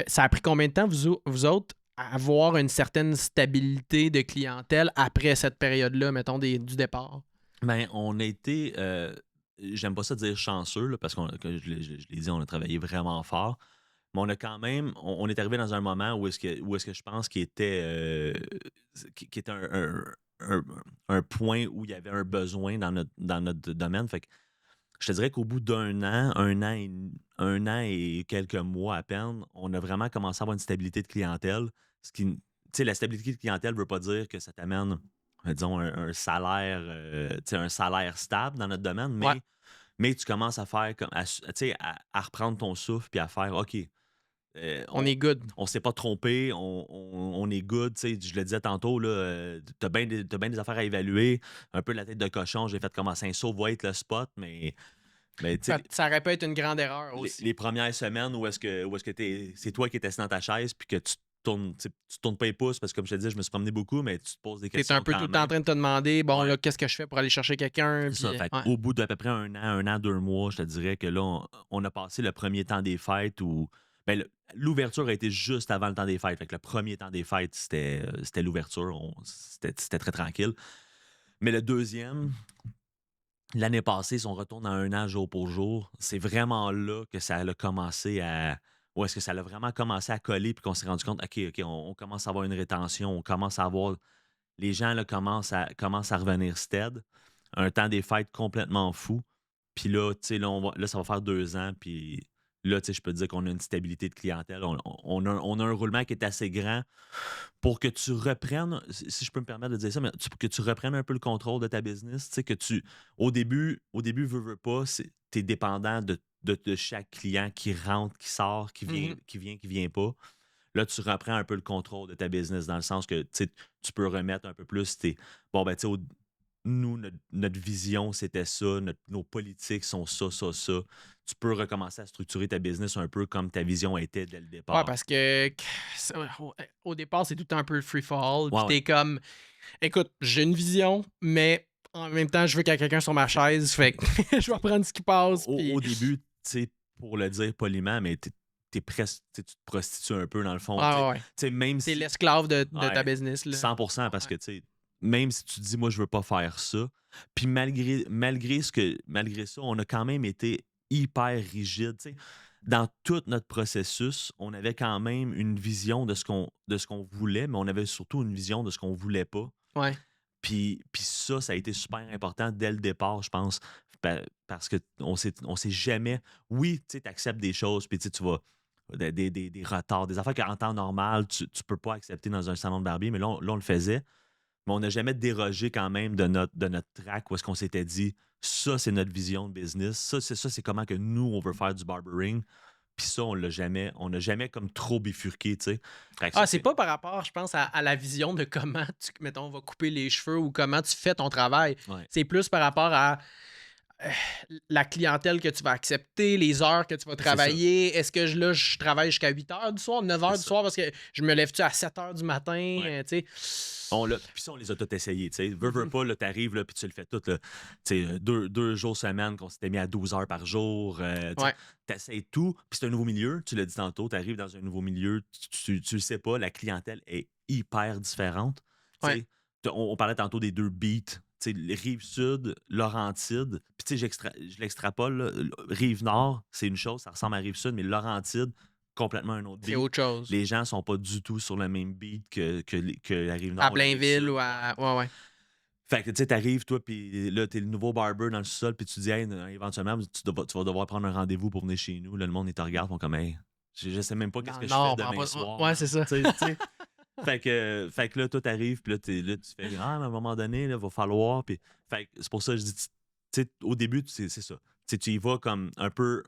Ça a pris combien de temps, vous autres, à avoir une certaine stabilité de clientèle après cette période-là, mettons, du départ? Ben, on a été, j'aime pas ça dire chanceux, là, parce que je l'ai dit, on a travaillé vraiment fort. Mais on a quand même, on est arrivé dans un moment où est-ce que je pense qu'il était, qui était un point où il y avait un besoin dans notre domaine. Fait que je te dirais qu'au bout un an et quelques mois à peine, on a vraiment commencé à avoir une stabilité de clientèle. Tu sais, la stabilité de clientèle ne veut pas dire que ça t'amène, disons, un salaire, tu sais, un salaire stable dans notre domaine, Ouais. mais tu commences à faire comme, tu sais, à reprendre ton souffle puis à faire, OK, On est good. on s'est pas trompé, on est good. Tu sais, je le disais tantôt, tu as bien des affaires à évaluer. Un peu la tête de cochon, j'ai fait comme un Saint-Sauf va être le spot, mais tu sais, Ça aurait pu être une grande erreur aussi. les premières semaines où est-ce que c'est toi qui étais assis dans ta chaise puis que tu tournes pas les pouces parce que comme je te dis, je me suis promené beaucoup, mais tu te poses des Tu questions. es un peu quand tout le temps en même. train de te demander, bon, Ouais. là, qu'est-ce que je fais pour aller chercher quelqu'un? C'est ça. Puis, Fait ouais. au bout d'à peu près un an, 2 mois, je te dirais que là, on a passé le premier temps des fêtes où. Ben, l'ouverture a été juste avant le temps des fêtes. Fait que le premier temps des fêtes, c'était l'ouverture. C'était très tranquille. Mais le deuxième, l'année passée, si on retourne à un an jour pour jour, c'est vraiment là que ça a commencé à. Où est-ce que ça a vraiment commencé à coller puis qu'on s'est rendu compte, OK, on commence à avoir une rétention, on commence à avoir. Les gens là, commencent à revenir stead. Un temps des fêtes complètement fou. Puis là, tu sais, là, ça va faire 2 ans. Puis là, tu sais, je peux te dire qu'on a une stabilité de clientèle. On a un roulement qui est assez grand pour que tu reprennes, si je peux me permettre de dire ça, mais que tu reprennes un peu le contrôle de ta business. Tu sais, que au début, veux pas, tu es dépendant de chaque client qui rentre, qui sort, qui vient pas. Là, tu reprends un peu le contrôle de ta business dans le sens que tu peux remettre un peu plus bon, ben, tu sais, nous, notre vision, c'était ça, nos politiques sont ça, ça, ça. Tu peux recommencer à structurer ta business un peu comme ta vision était dès le départ. Ouais, parce que au départ, c'est tout un peu free for all. Puis t'es comme, écoute, j'ai une vision, mais en même temps, je veux qu'il y ait quelqu'un sur ma chaise. Fait que je vais prendre ce qui passe. Au début, tu sais, pour le dire poliment, mais t'es presque, tu te prostitues un peu dans le fond. Ouais. Même T'es si, l'esclave de ta business. Là. 100% parce que tu sais, même si tu te dis, moi, je veux pas faire ça. Puis malgré ça, on a quand même été hyper rigide. Tu sais. Dans tout notre processus, on avait quand même une vision de ce qu'on voulait, mais on avait surtout une vision de ce qu'on voulait pas. Ouais. Puis ça a été super important dès le départ, je pense, parce qu'on s'est jamais... Oui, tu acceptes des choses, puis tu vas... Des retards, des affaires qu'en temps normal, tu peux pas accepter dans un salon de barbier, mais là, on le faisait. Mais on n'a jamais dérogé quand même de notre track où est-ce qu'on s'était dit, ça, c'est notre vision de business. Ça, c'est comment que nous, on veut faire du barbering. Puis ça, on n'a jamais comme trop bifurqué, tu sais. Fait que ça, C'est pas par rapport, je pense, à la vision de comment mettons, va couper les cheveux ou comment tu fais ton travail. Ouais. C'est plus par rapport à la clientèle que tu vas accepter, les heures que tu vas travailler. Est-ce que je travaille jusqu'à 8 h du soir, 9 h du soir parce que je me lève-tu à 7 h du matin, tu sais? Puis ça, on les a tous essayés, tu sais. Veux pas, là, t'arrives, là, puis tu le fais tout, là. Tu sais, deux jours semaine qu'on s'était mis à 12 heures par jour. T'essayes tout, puis c'est un nouveau milieu. Tu l'as dit tantôt, t'arrives dans un nouveau milieu, tu le sais pas, la clientèle est hyper différente. Tu sais, on parlait tantôt des deux beats. Tu sais, Rive-Sud, Laurentide. Puis tu sais, je l'extrapole, là. Rive-Nord, c'est une chose, ça ressemble à Rive-Sud, mais Laurentide, complètement un autre beat. C'est autre chose. Les gens sont pas du tout sur le même beat que la Rive-Nord. À Blainville ou à... Ouais. Fait que tu sais, t'arrives, toi, puis là, t'es le nouveau barber dans le sous-sol, puis tu te dis, hey, éventuellement, tu vas devoir prendre un rendez-vous pour venir chez nous. Là, le monde, ils te regarde, ils font comme, hey, je sais même pas qu'est-ce que je fais demain soir. Ouais, c'est ça. Fait que là, toi, t'arrives, puis là, tu fais, à un moment donné, il va falloir. Puis, fait que c'est pour ça que je dis, tu sais, au début, c'est ça. Tu y vas comme un peu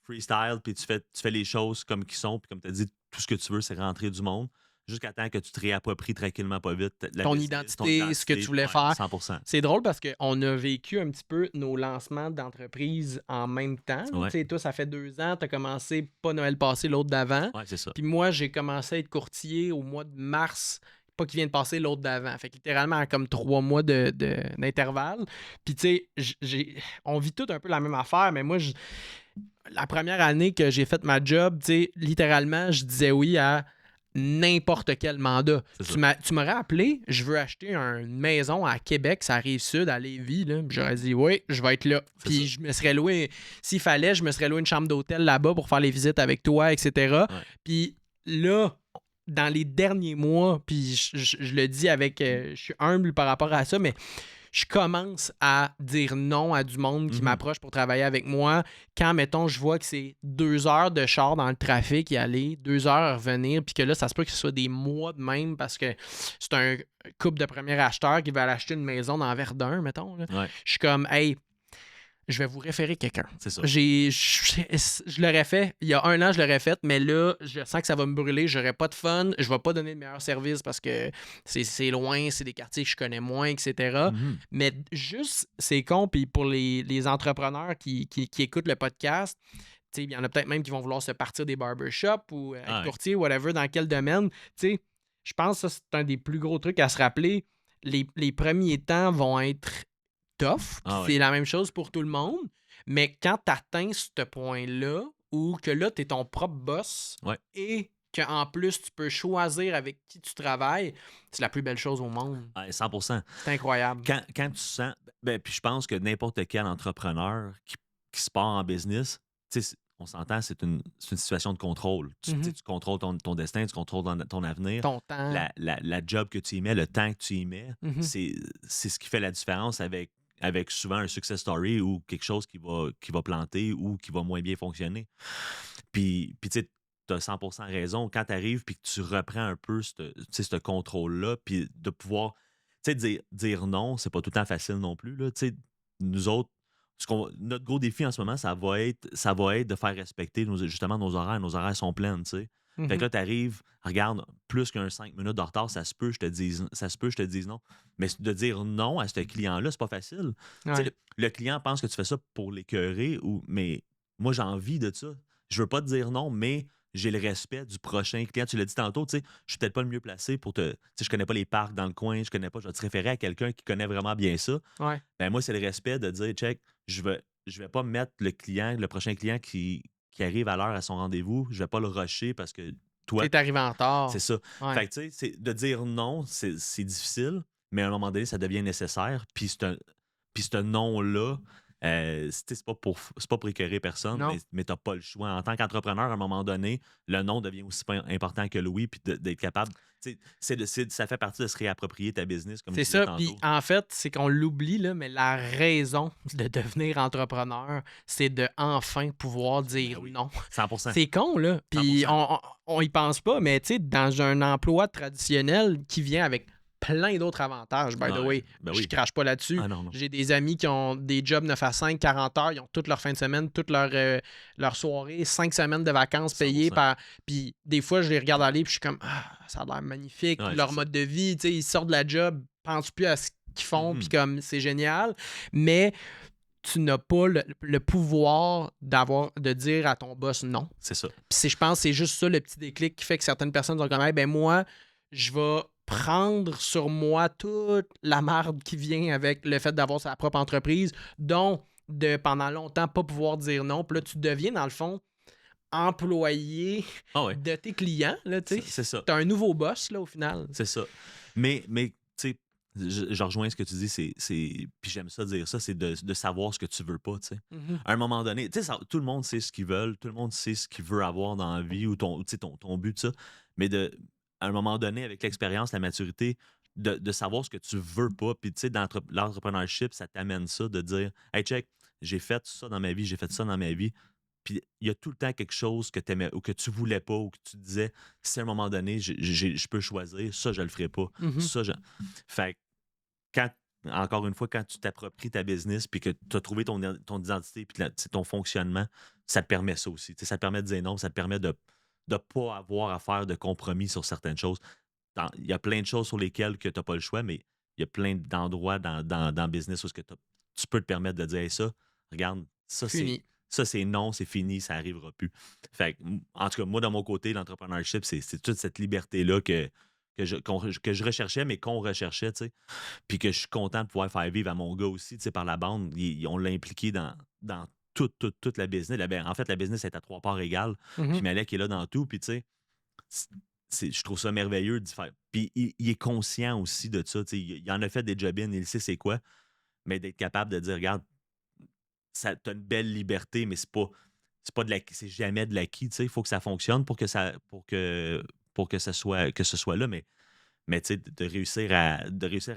freestyle, puis tu fais les choses comme qu'ils sont, puis comme tu as dit, tout ce que tu veux, c'est rentrer du monde, jusqu'à temps que tu te réappropries tranquillement, pas vite. Ton identité, ce que tu voulais faire. 100%. C'est drôle parce qu'on a vécu un petit peu nos lancements d'entreprise en même temps. Ouais. Tu sais, toi, ça fait 2 ans, tu as commencé pas Noël passé, l'autre d'avant. Ouais, c'est ça. Puis moi, j'ai commencé à être courtier au mois de mars, pas qui vient de passer, l'autre d'avant. Fait que littéralement, comme 3 mois d'intervalle. Puis tu sais, on vit tout un peu la même affaire, mais moi, la première année que j'ai fait ma job, tu sais, littéralement, je disais oui à n'importe quel mandat. Tu m'aurais appelé, je veux acheter une maison à Québec, ça arrive sud, à Lévis, là. J'aurais dit oui, je vais être là. Puis je me serais loué, s'il fallait, je me serais loué une chambre d'hôtel là-bas pour faire les visites avec toi, etc. Puis là, dans les derniers mois, puis je le dis avec, je suis humble par rapport à ça, mais je commence à dire non à du monde qui m'approche pour travailler avec moi. Quand, mettons, je vois que c'est 2 heures de char dans le trafic y aller, 2 heures à revenir, puis que là, ça se peut que ce soit des mois de même parce que c'est un couple de premiers acheteurs qui veut aller acheter une maison dans Verdun, mettons. Là. Je suis comme, hey, je vais vous référer quelqu'un. C'est ça. Je l'aurais fait. Il y a 1 an, je l'aurais fait, mais là, je sens que ça va me brûler. J'aurais pas de fun. Je vais pas donner le meilleur service parce que c'est loin, c'est des quartiers que je connais moins, etc. Mais juste, c'est con. Puis pour les entrepreneurs qui écoutent le podcast, il y en a peut-être même qui vont vouloir se partir des barbershops ou être courtier, whatever, dans quel domaine. Je pense que ça, c'est un des plus gros trucs à se rappeler. Les premiers temps vont être tough. C'est la même chose pour tout le monde. Mais quand tu atteins ce point-là, ou que là, tu es ton propre boss et qu'en plus, tu peux choisir avec qui tu travailles, c'est la plus belle chose au monde. 100%. C'est incroyable. Quand tu sens... puis je pense que n'importe quel entrepreneur qui se part en business, on s'entend, c'est une situation de contrôle. Tu contrôles ton destin, tu contrôles ton avenir. Ton temps. La job que tu y mets, le temps que tu y mets, c'est ce qui fait la différence avec souvent un success story ou quelque chose qui va planter ou qui va moins bien fonctionner. Puis tu sais, tu as 100% raison. Quand tu arrives et que tu reprends un peu ce contrôle-là, puis de pouvoir dire non, c'est pas tout le temps facile non plus. Là. Nous autres, notre gros défi en ce moment, ça va être de faire respecter justement nos horaires. Nos horaires sont pleins, tu sais. Fait que là, tu arrives, regarde, plus qu'un 5 minutes de retard, ça se peut, je te dise non. Mais de dire non à ce client-là, c'est pas facile. Le client pense que tu fais ça pour l'écœurer, mais moi, j'ai envie de ça. Je veux pas te dire non, mais j'ai le respect du prochain client. Tu l'as dit tantôt, je suis peut-être pas le mieux placé pour te... je connais pas les parcs dans le coin, je vais te référer à quelqu'un qui connaît vraiment bien ça. Ben moi, c'est le respect de dire, check, je vais pas mettre le prochain client qui arrive à l'heure à son rendez-vous, je vais pas le rusher parce que toi... T'es arrivé en retard. C'est ça. Fait que tu sais, de dire non, c'est difficile, mais à un moment donné, ça devient nécessaire. Puis ce non-là, c'est pas pour écœurer personne, Non. mais tu n'as pas le choix. En tant qu'entrepreneur, à un moment donné, le non devient aussi pas important que le oui, puis d'être capable. Ça fait partie de se réapproprier ta business, comme je C'est disais ça, puis tantôt. en fait, c'est qu'on l'oublie, là, mais la raison de devenir entrepreneur, c'est de enfin pouvoir Ben dire oui, non. 100%. C'est con, là, puis 100%. on y pense pas, mais tu sais, dans un emploi traditionnel qui vient avec plein d'autres avantages, by the Ouais, way, ben je oui. crache pas là-dessus. Ah non, non. J'ai des amis qui ont des jobs 9 à 5, 40 heures, ils ont toute leur fin de semaine, toute leur soirée, 5 semaines de vacances payées 100%. par. Puis des fois, je les regarde aller, puis je suis comme, ah, ça a l'air magnifique, Ouais, leur c'est ça. mode de vie, tu sais, ils sortent de la job, pensent plus à ce qu'ils font, puis Mhm. comme c'est génial, mais tu n'as pas le pouvoir de dire à ton boss non. C'est ça. Puis je pense que c'est juste ça le petit déclic qui fait que certaines personnes sont comme, hey, ben moi, je vais prendre sur moi toute la marde qui vient avec le fait d'avoir sa propre entreprise, dont de pendant longtemps pas pouvoir dire non. Puis là, tu deviens, dans le fond, employé Ah ouais, de tes clients, là, tu sais. c'est ça. T'as un nouveau boss, là, au final. C'est ça. Mais tu sais, je rejoins ce que tu dis, puis j'aime ça dire ça, c'est de savoir ce que tu veux pas, tu sais. Mhm. À un moment donné, tu sais, tout le monde sait ce qu'ils veulent, tout le monde sait ce qu'il veut avoir dans la vie ou tu sais, ton but, ça. Mais à un moment donné, avec l'expérience, la maturité, de savoir ce que tu veux pas. Puis, tu sais, dans l'entrepreneurship, ça t'amène ça, de dire, hey, check, j'ai fait ça dans ma vie, j'ai fait ça dans ma vie. Puis il y a tout le temps quelque chose que tu aimais ou que tu voulais pas ou que tu disais, si à un moment donné, je peux choisir, ça, je le ferai pas. Mhm. Ça, je... Fait que quand, encore une fois, quand tu t'appropries ta business puis que tu as trouvé ton identité puis ton fonctionnement, ça te permet ça aussi. Tu sais, ça te permet de dire non, ça te permet de ne pas avoir à faire de compromis sur certaines choses. Il y a plein de choses sur lesquelles tu n'as pas le choix, mais il y a plein d'endroits dans le business où tu peux te permettre de dire hey, ça, regarde, Fini. ça, c'est non, c'est fini, ça n'arrivera plus. Fait que, en tout cas, moi, de mon côté, l'entrepreneurship, c'est toute cette liberté-là que je recherchais, mais qu'on recherchait, tu sais. Puis que je suis content de pouvoir faire vivre à mon gars aussi, tu sais, par la bande. On l'a impliqué dans toute la business. En fait, la business est à trois parts égales. Puis Mhm. Malek est là dans tout. Puis, tu sais, je trouve ça merveilleux de faire. Puis il est conscient aussi de ça. Tu sais, il en a fait des job-ins, il sait c'est quoi. Mais d'être capable de dire, regarde, t'as une belle liberté, mais c'est jamais de l'acquis. Tu sais, il faut que ça fonctionne pour que ce soit là. Mais tu sais, de réussir à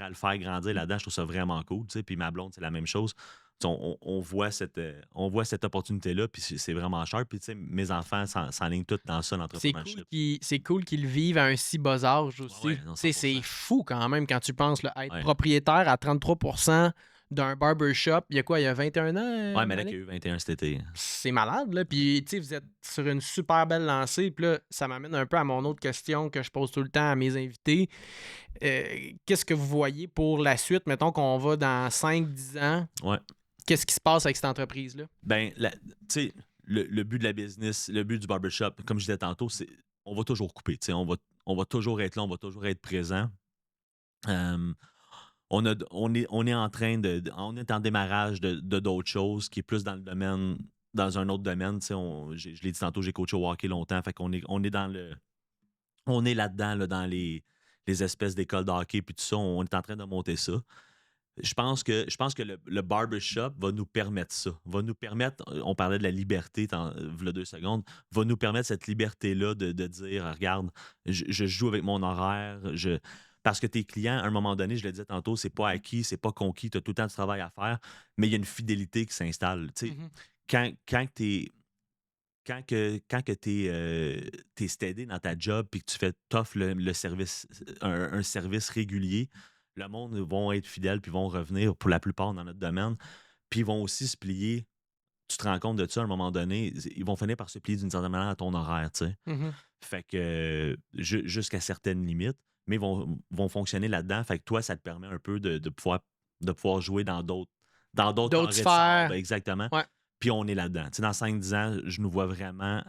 le faire grandir là-dedans, je trouve ça vraiment cool. Tu sais. Puis ma blonde, c'est la même chose. Tu sais, on voit cette opportunité-là, puis c'est vraiment cher. Puis tu sais, mes enfants s'enlignent tous dans ça, l'entrepreneurship. C'est cool qu'ils le vivent à un si bas âge aussi. Ouais, non, Tu sais, c'est 100%. fou quand même quand tu penses là, être Ouais. propriétaire à 33% d'un barbershop. Il y a quoi, il y a 21 ans? Ouais, mais là, Malik? qu'il y a eu 21 cet été. C'est malade, là. Puis, tu sais, vous êtes sur une super belle lancée. Puis là, ça m'amène un peu à mon autre question que je pose tout le temps à mes invités. Qu'est-ce que vous voyez pour la suite? Mettons qu'on va dans 5-10 ans. Ouais. Qu'est-ce qui se passe avec cette entreprise-là? Ben, tu sais, le but de la business, le but du barbershop, comme je disais tantôt, c'est on va toujours couper. Tu sais, on va toujours être là, on va toujours être présent. Euh, on est en train on est en démarrage de d'autres choses qui est plus dans un autre domaine. Tu sais, je l'ai dit tantôt, j'ai coaché au hockey longtemps. Fait qu'on on est on est là-dedans, là, dans les espèces d'écoles de hockey puis tout ça. On est en train de monter ça. Je pense que le barbershop va nous permettre ça. Va nous permettre, on parlait de la liberté, v'là 2 secondes, va nous permettre cette liberté-là de dire, regarde, je joue avec mon horaire, parce que tes clients, à un moment donné, je le disais tantôt, c'est pas acquis, c'est pas conquis, tu as tout le temps du travail à faire, mais il y a une fidélité qui s'installe. Tu sais, Mhm. quand t'es steadé dans ta job puis que t'offres le service, un service régulier, le monde vont être fidèles puis vont revenir pour la plupart dans notre domaine. Puis ils vont aussi se plier. Tu te rends compte de ça à un moment donné, ils vont finir par se plier d'une certaine manière à ton horaire, tu sais. Mhm. Fait que jusqu'à certaines limites, mais ils vont fonctionner là-dedans. Fait que toi, ça te permet un peu de pouvoir jouer dans d'autres D'autres carrés de sable, sphères. exactement. Ouais. Puis on est là-dedans. Tu sais, dans 5-10 ans, je nous vois vraiment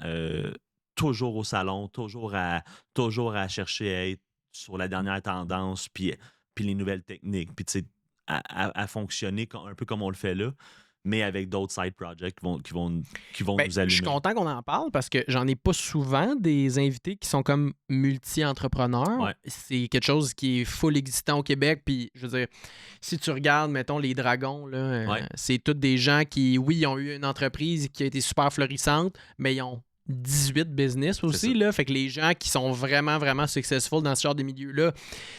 toujours au salon, toujours à chercher à être sur la dernière tendance, puis les nouvelles techniques, puis tu sais, à fonctionner un peu comme on le fait là. mais avec d'autres side projects qui vont Ben, nous je suis allumer. content qu'on en parle parce que j'en ai pas souvent des invités qui sont comme multi-entrepreneurs. Ouais. C'est quelque chose qui est full existant au Québec. Puis, je veux dire, si tu regardes, mettons, les dragons, là, Ouais. c'est tous des gens qui, oui, ont eu une entreprise qui a été super florissante, mais ils ont 18 business aussi. ça. Là. Fait que les gens qui sont vraiment, vraiment successful dans ce genre de milieu-là,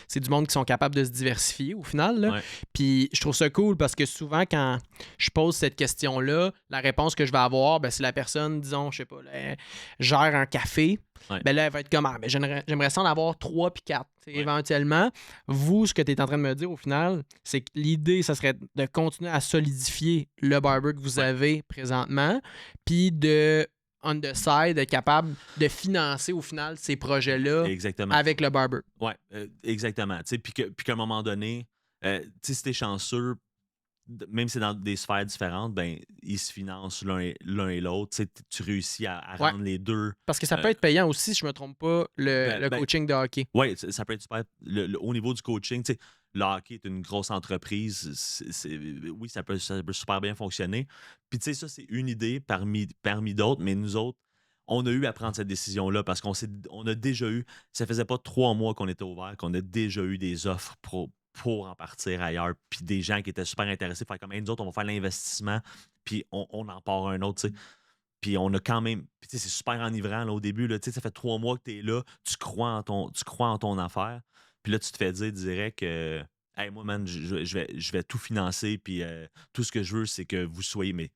c'est du monde qui sont capables de se diversifier au final. Là. Ouais. Puis je trouve ça cool parce que souvent, quand je pose cette question-là, la réponse que je vais avoir, ben, si la personne, disons, je sais pas, là, elle gère un café, Ouais. ben là, elle va être comme, ah, ben, j'aimerais ça en avoir 3 puis 4. Ouais. Éventuellement, vous, ce que tu es en train de me dire au final, c'est que l'idée, ça serait de continuer à solidifier le barber que vous Ouais. avez présentement, puis de on the side, être capable de financer au final ces projets-là Exactement. avec le barber. Ouais, exactement. Tu sais, puis qu'à un moment donné, tu sais, si t'es chanceux, même si c'est dans des sphères différentes, ben ils se financent l'un et l'autre. Tu sais, tu réussis à Ouais. rendre les deux. Parce que ça peut être payant aussi, si je me trompe pas, le Ben, coaching de hockey. Oui, ça peut être super. Au niveau du coaching, tu sais, le hockey est une grosse entreprise. Oui, ça peut super bien fonctionner. Puis, tu sais, ça, c'est une idée parmi d'autres, mais nous autres, on a eu à prendre cette décision-là parce on a déjà eu, ça faisait pas 3 mois qu'on était ouvert, qu'on a déjà eu des offres pour en partir ailleurs, puis des gens qui étaient super intéressés, faire comme, hey, nous autres, on va faire l'investissement, puis on en part un autre, tu sais. Puis on a quand même. Puis tu sais, c'est super enivrant là, au début. Là, tu sais, ça fait 3 mois que tu es là, tu crois en ton affaire. Puis là, tu te fais dire direct que hey, moi, man, je vais tout financer. Puis tout ce que je veux, c'est que vous soyez. Mais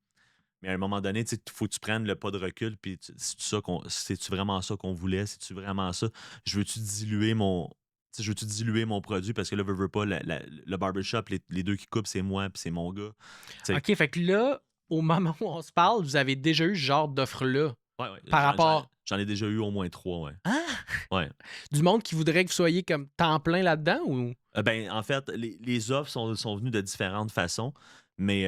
à un moment donné, il faut que tu prennes le pas de recul. Puis c'est-tu vraiment ça qu'on voulait? C'est-tu vraiment ça? Je veux-tu diluer mon. Tu sais, je veux-tu diluer mon produit parce que là, veux pas, le barbershop, les deux qui coupent, c'est moi puis c'est mon gars. Tu sais, OK, fait que là, au moment où on se parle, vous avez déjà eu ce genre d'offre-là ouais, par rapport. j'en ai déjà eu au moins 3, ouais. Ah! Ouais. Du monde qui voudrait que vous soyez comme temps plein là-dedans ou. Ben, en fait, les offres sont venues de différentes façons, mais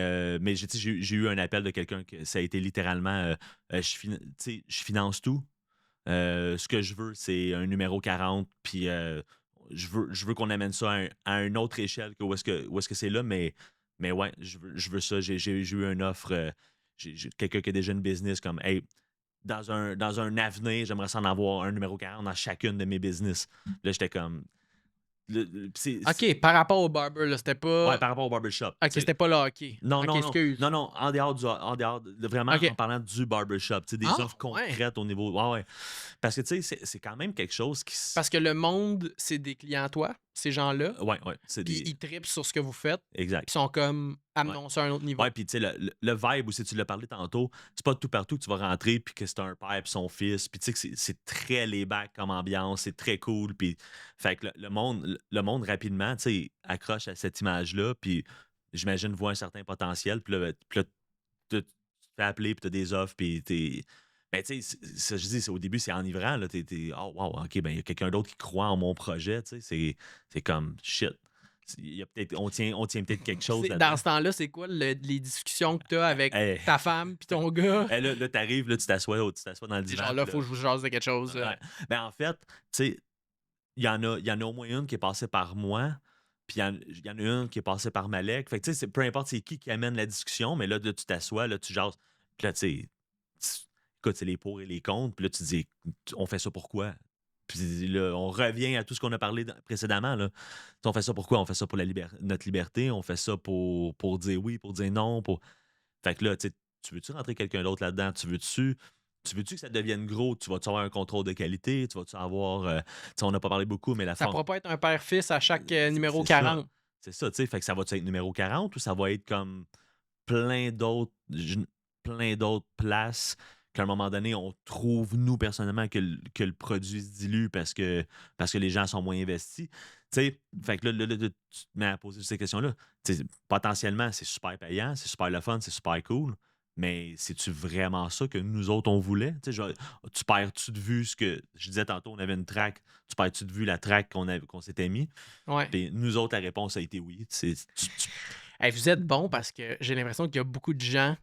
tu sais, j'ai eu un appel de quelqu'un que ça a été littéralement tu sais, je finance tout. Ce que je veux, c'est un numéro 40, puis je veux qu'on amène ça à une autre échelle que où est-ce que c'est là, mais ouais, je veux ça. J'ai eu une offre, j'ai quelqu'un qui a déjà une business comme, hey, dans un avenir, j'aimerais ça en avoir un numéro 40 dans chacune de mes business. Là, j'étais comme. OK, par rapport au barber, là, c'était pas. Ouais, par rapport au barbershop. OK, c'était pas le hockey. Non, OK, non, non. excuse. Non, non, vraiment OK. en parlant du barbershop, des Ah, offres ouais. concrètes au niveau. Ouais, ouais. Parce que, tu sais, c'est quand même quelque chose qui. Parce que le monde, c'est des clients à toi, ces gens-là. Ouais, ouais. C'est Puis des. ils trippent sur ce que vous faites. Exact. Puis ils sont comme, Ouais. amenons ça à un autre niveau. Ouais, puis tu sais, le vibe aussi, tu l'as parlé tantôt, c'est pas tout partout que tu vas rentrer, puis que c'est un père puis son fils, puis tu sais que c'est très laid-back comme ambiance, c'est très cool, puis fait que le monde rapidement, tu sais, accroche à cette image-là, puis j'imagine voit un certain potentiel, puis là, tu te fais appeler, puis t'as des offres, puis t'es. Ben, tu sais, ça, je dis, au début, c'est enivrant, là, oh, wow, ok, ben, il y a quelqu'un d'autre qui croit en mon projet, tu sais, c'est comme shit. Il y a on tient peut-être quelque chose là-dedans. Dans ce temps-là, c'est quoi les discussions que tu as avec Hey. ta femme puis ton gars? Hey, là, t'arrives, là, tu t'assois dans le Puis divan. genre là, puis faut que je vous jase de quelque chose. ouais. Ben, en fait, tu sais, il y en a au moins une qui est passée par moi, puis il y en a une qui est passée par Malek. Fait que, tu sais, peu importe c'est qui amène la discussion, mais là, tu t'assois, là, tu jases. Puis là, tu sais, écoute, c'est les pour et les contre. Puis là, tu dis, on fait ça pourquoi? Puis là, on revient à tout ce qu'on a parlé précédemment. Là. On fait ça pourquoi? On fait ça pour notre liberté. On fait ça pour dire oui, pour dire non. Fait que là, tu sais, tu veux-tu rentrer quelqu'un d'autre là-dedans? Tu veux-tu que ça devienne gros? Tu vas-tu avoir un contrôle de qualité? Tu vas-tu avoir. Tu sais, on n'a pas parlé beaucoup, mais la Ça forme. pourra pas être un père-fils à chaque numéro C'est ça. 40. C'est ça, tu sais. Fait que ça va être numéro 40 ou ça va être comme plein d'autres places qu'à un moment donné, on trouve, nous, personnellement, que le produit se dilue parce que les gens sont moins investis. Tu sais, fait que là, tu te mets à poser ces questions-là. Tu sais, potentiellement, c'est super payant, c'est super le fun, c'est super cool, mais c'est-tu vraiment ça que nous autres, on voulait? Tu sais, tu perds-tu de vue ce que... Je disais tantôt, on avait une track. Tu perds-tu de vue la track qu'on s'était mis? Ouais. Puis nous autres, la réponse a été oui. Hey, vous êtes bon parce que j'ai l'impression qu'il y a beaucoup de gens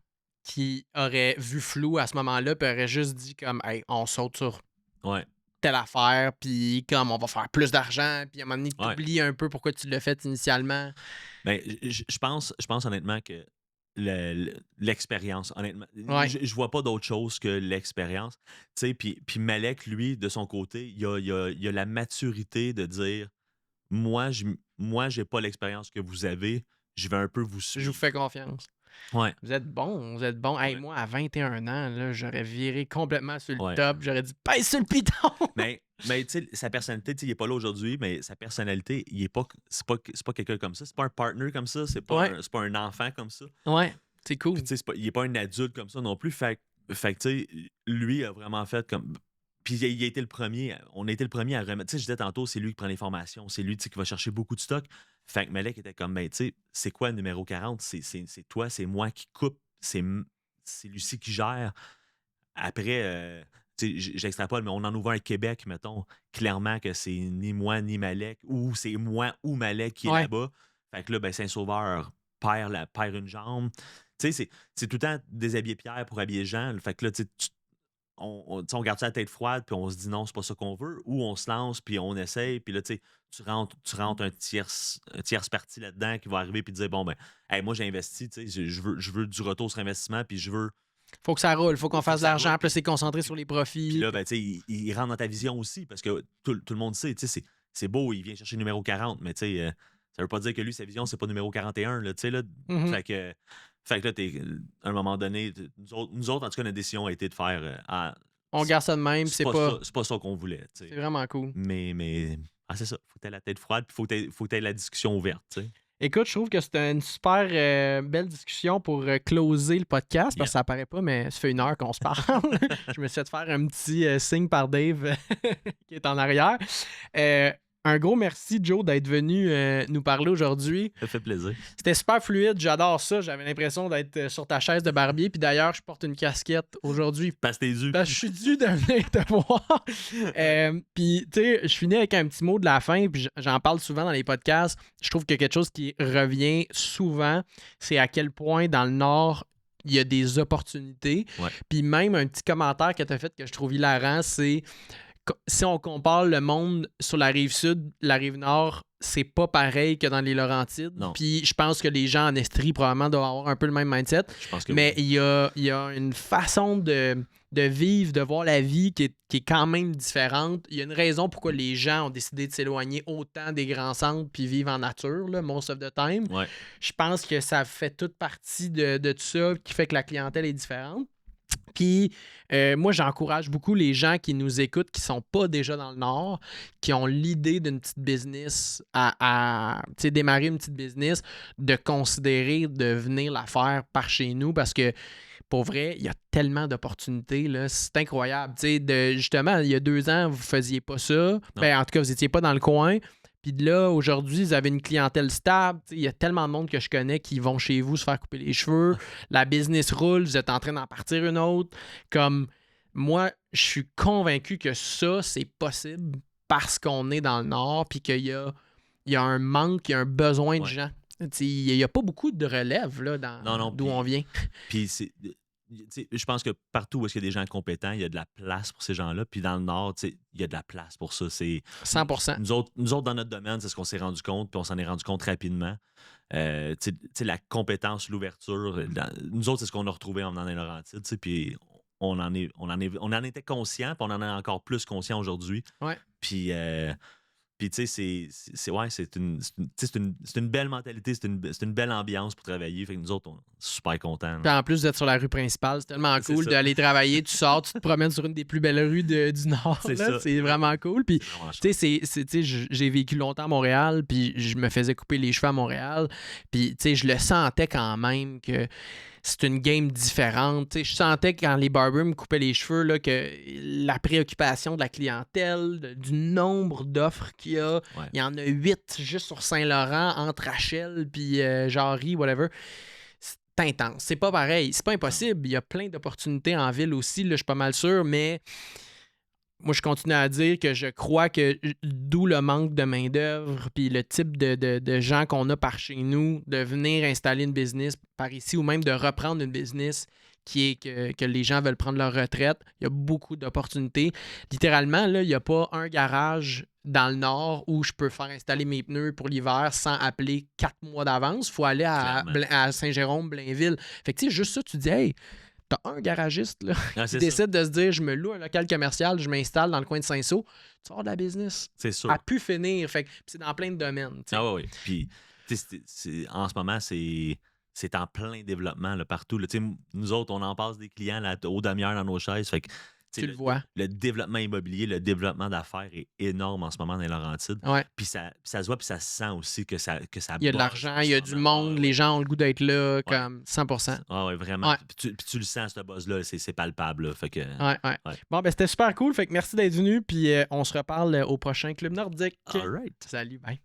qui auraient vu flou à ce moment-là puis auraient juste dit comme hey, on saute sur Ouais. telle affaire puis comme on va faire plus d'argent puis à un moment donné Ouais. t'oublies un peu pourquoi tu l'as fait initialement. Ben, je pense honnêtement que l'expérience, honnêtement. Ouais. Je vois pas d'autre chose que l'expérience. Tu sais, puis Malek, lui, de son côté, il a la maturité de dire moi, j'ai pas l'expérience que vous avez, je vais un peu vous Je vous suivre. fais confiance. Ouais, Vous êtes bon, vous êtes bon. Hey, ouais, moi, à 21 ans, là, j'aurais viré complètement sur le ouais. top. J'aurais dit, pèse sur le piton! Mais tu sais, sa personnalité, tu sais, il est pas là aujourd'hui, mais sa personnalité, il est pas, c'est pas quelqu'un comme ça. C'est pas un partner comme ça. Ouais, C'est pas un enfant comme ça. ouais, c'est cool. Puis tu sais, il est pas un adulte comme ça non plus. Fait que tu sais, lui a vraiment fait comme. Puis il a été le premier. On a été le premier à remettre. Tu sais, je disais tantôt, c'est lui qui prend les formations. C'est lui tu sais, qui va chercher beaucoup de stock. Fait que Malek était comme, ben, tu sais, c'est quoi le numéro 40? C'est toi, c'est moi qui coupe. C'est Lucie qui gère. Après, tu sais, j'extrapole, mais on en ouvre un Québec, mettons. Clairement que c'est ni moi ni Malek, ou c'est moi ou Malek qui est Ouais. là-bas. Fait que là, ben, Saint-Sauveur perd une jambe. Tu sais, c'est tout le temps déshabiller Pierre pour habiller Jean. Fait que là, tu sais, tu sais, on garde ça la tête froide, puis on se dit non, c'est pas ça qu'on veut. Ou on se lance, puis on essaye, puis là, tu sais, tu rentres un tierce partie là-dedans qui va arriver, puis dire, bon, ben, hey, moi, j'ai investi, tu sais, je veux du retour sur investissement, puis je veux. Faut que ça roule, faut qu'on Faut fasse que de ça l'argent, roule. puis là, c'est concentré sur les Puis profits. là, ben, tu sais, il rentre dans ta vision aussi, parce que tout le monde sait, tu sais, c'est beau, il vient chercher le numéro 40, mais tu sais, ça veut pas dire que lui, sa vision, c'est pas numéro 41, là, tu sais, là. Mhm. Fait que là, à un moment donné, nous autres, en tout cas, notre décision a été de faire, On garde ça de même, c'est pas ça qu'on voulait, tu c'est sais. vraiment cool. Mais c'est ça, faut que t'aies la tête froide, puis faut que t'aies la discussion ouverte, tu sais. Écoute, je trouve que c'était une super belle discussion pour closer le podcast, parce que ça apparaît pas, mais ça fait 1 heure qu'on se parle. Je me suis fait faire un petit signe par Dave qui est en arrière. Un gros merci, Joe, d'être venu nous parler aujourd'hui. Ça fait plaisir. C'était super fluide, j'adore ça. J'avais l'impression d'être sur ta chaise de barbier. Puis d'ailleurs, je porte une casquette aujourd'hui. Passe tes yeux. Parce que je suis dû de venir te voir. Puis, tu sais, je finis avec un petit mot de la fin, puis j'en parle souvent dans les podcasts. Je trouve que quelque chose qui revient souvent, c'est à quel point dans le Nord, il y a des opportunités. Ouais. Puis même un petit commentaire que tu as fait que je trouve hilarant, c'est si on compare le monde sur la rive sud, la rive nord, c'est pas pareil que dans les Laurentides. Non. Puis je pense que les gens en Estrie probablement doivent avoir un peu le même mindset. Je pense que Mais oui. il y a une façon de vivre, de voir la vie qui est quand même différente. Il y a une raison pourquoi les gens ont décidé de s'éloigner autant des grands centres puis vivre en nature, là, most of the time. Ouais. Je pense que ça fait toute partie de tout ça qui fait que la clientèle est différente. Puis moi, j'encourage beaucoup les gens qui nous écoutent, qui sont pas déjà dans le Nord, qui ont l'idée d'une petite business, à démarrer une petite business, de considérer de venir la faire par chez nous parce que pour vrai, il y a tellement d'opportunités, là, c'est incroyable. Justement, il y a 2 ans, vous faisiez pas ça. Ben, en tout cas, vous étiez pas dans le coin. Puis là, aujourd'hui, vous avez une clientèle stable. Il y a tellement de monde que je connais qui vont chez vous se faire couper les cheveux. La business roule, vous êtes en train d'en partir une autre. Comme moi, je suis convaincu que ça, c'est possible parce qu'on est dans le Nord puis qu'il y a un manque, il y a un besoin de gens. Il n'y a pas beaucoup de relève là, d'où on vient. Puis je pense que partout où est-ce qu'il y a des gens compétents, il y a de la place pour ces gens-là. Puis dans le Nord, il y a de la place pour ça. 100%. Nous autres, dans notre domaine, c'est ce qu'on s'est rendu compte, puis on s'en est rendu compte rapidement. La compétence, l'ouverture, nous autres, c'est ce qu'on a retrouvé en venant dans les Laurentides, puis on en était conscient, puis on en est encore plus conscient aujourd'hui. Ouais. Puis tu sais, c'est une belle mentalité, c'est une belle ambiance pour travailler. Fait que nous autres, on est super contents. Puis en plus d'être sur la rue principale, c'est tellement cool d'aller travailler. Tu sors, tu te promènes sur une des plus belles rues du Nord. C'est vraiment cool. Puis, tu sais, j'ai vécu longtemps à Montréal, puis je me faisais couper les cheveux à Montréal. Puis, tu sais, je le sentais quand même que c'est une game différente. T'sais, je sentais quand les barbers me coupaient les cheveux là, que la préoccupation de la clientèle, du nombre d'offres qu'il y a, il y en a 8 juste sur Saint-Laurent, entre Rachel puis Jarry, whatever. C'est intense. C'est pas pareil. C'est pas impossible. Il y a plein d'opportunités en ville aussi, là, je suis pas mal sûr, mais moi, je continue à dire que je crois que d'où le manque de main-d'œuvre puis le type de gens qu'on a par chez nous, de venir installer une business par ici ou même de reprendre une business qui est que les gens veulent prendre leur retraite. Il y a beaucoup d'opportunités. Littéralement, là, il n'y a pas un garage dans le nord où je peux faire installer mes pneus pour l'hiver sans appeler 4 mois d'avance. Il faut aller à Saint-Jérôme, Blainville. Fait que tu sais, juste ça, tu dis, hey, t'as un garagiste là, qui décide de se dire, je me loue un local commercial, je m'installe dans le coin de Saint-Saul. Tu vas avoir de la business. C'est sûr. A pu finir. Fait que c'est dans plein de domaines. T'sais. Ah oui. Puis, en ce moment, c'est en plein développement là, partout. Là. Nous autres, on en passe des clients là, aux demi-heures dans nos chaises. Fait que, tu le vois. Le développement immobilier, le développement d'affaires est énorme en ce moment dans les Laurentides. Ouais. Puis ça se voit, puis ça se sent aussi que ça il y a de l'argent, il y a du monde, les gens ont le goût d'être là, comme 100%. Ah oui, vraiment. Ouais. Puis tu le sens, ce buzz-là, c'est palpable. Là. Fait que, ouais. Bon, ben c'était super cool. Fait que merci d'être venu, puis on se reparle au prochain Club Nordique. All right. Salut, bye.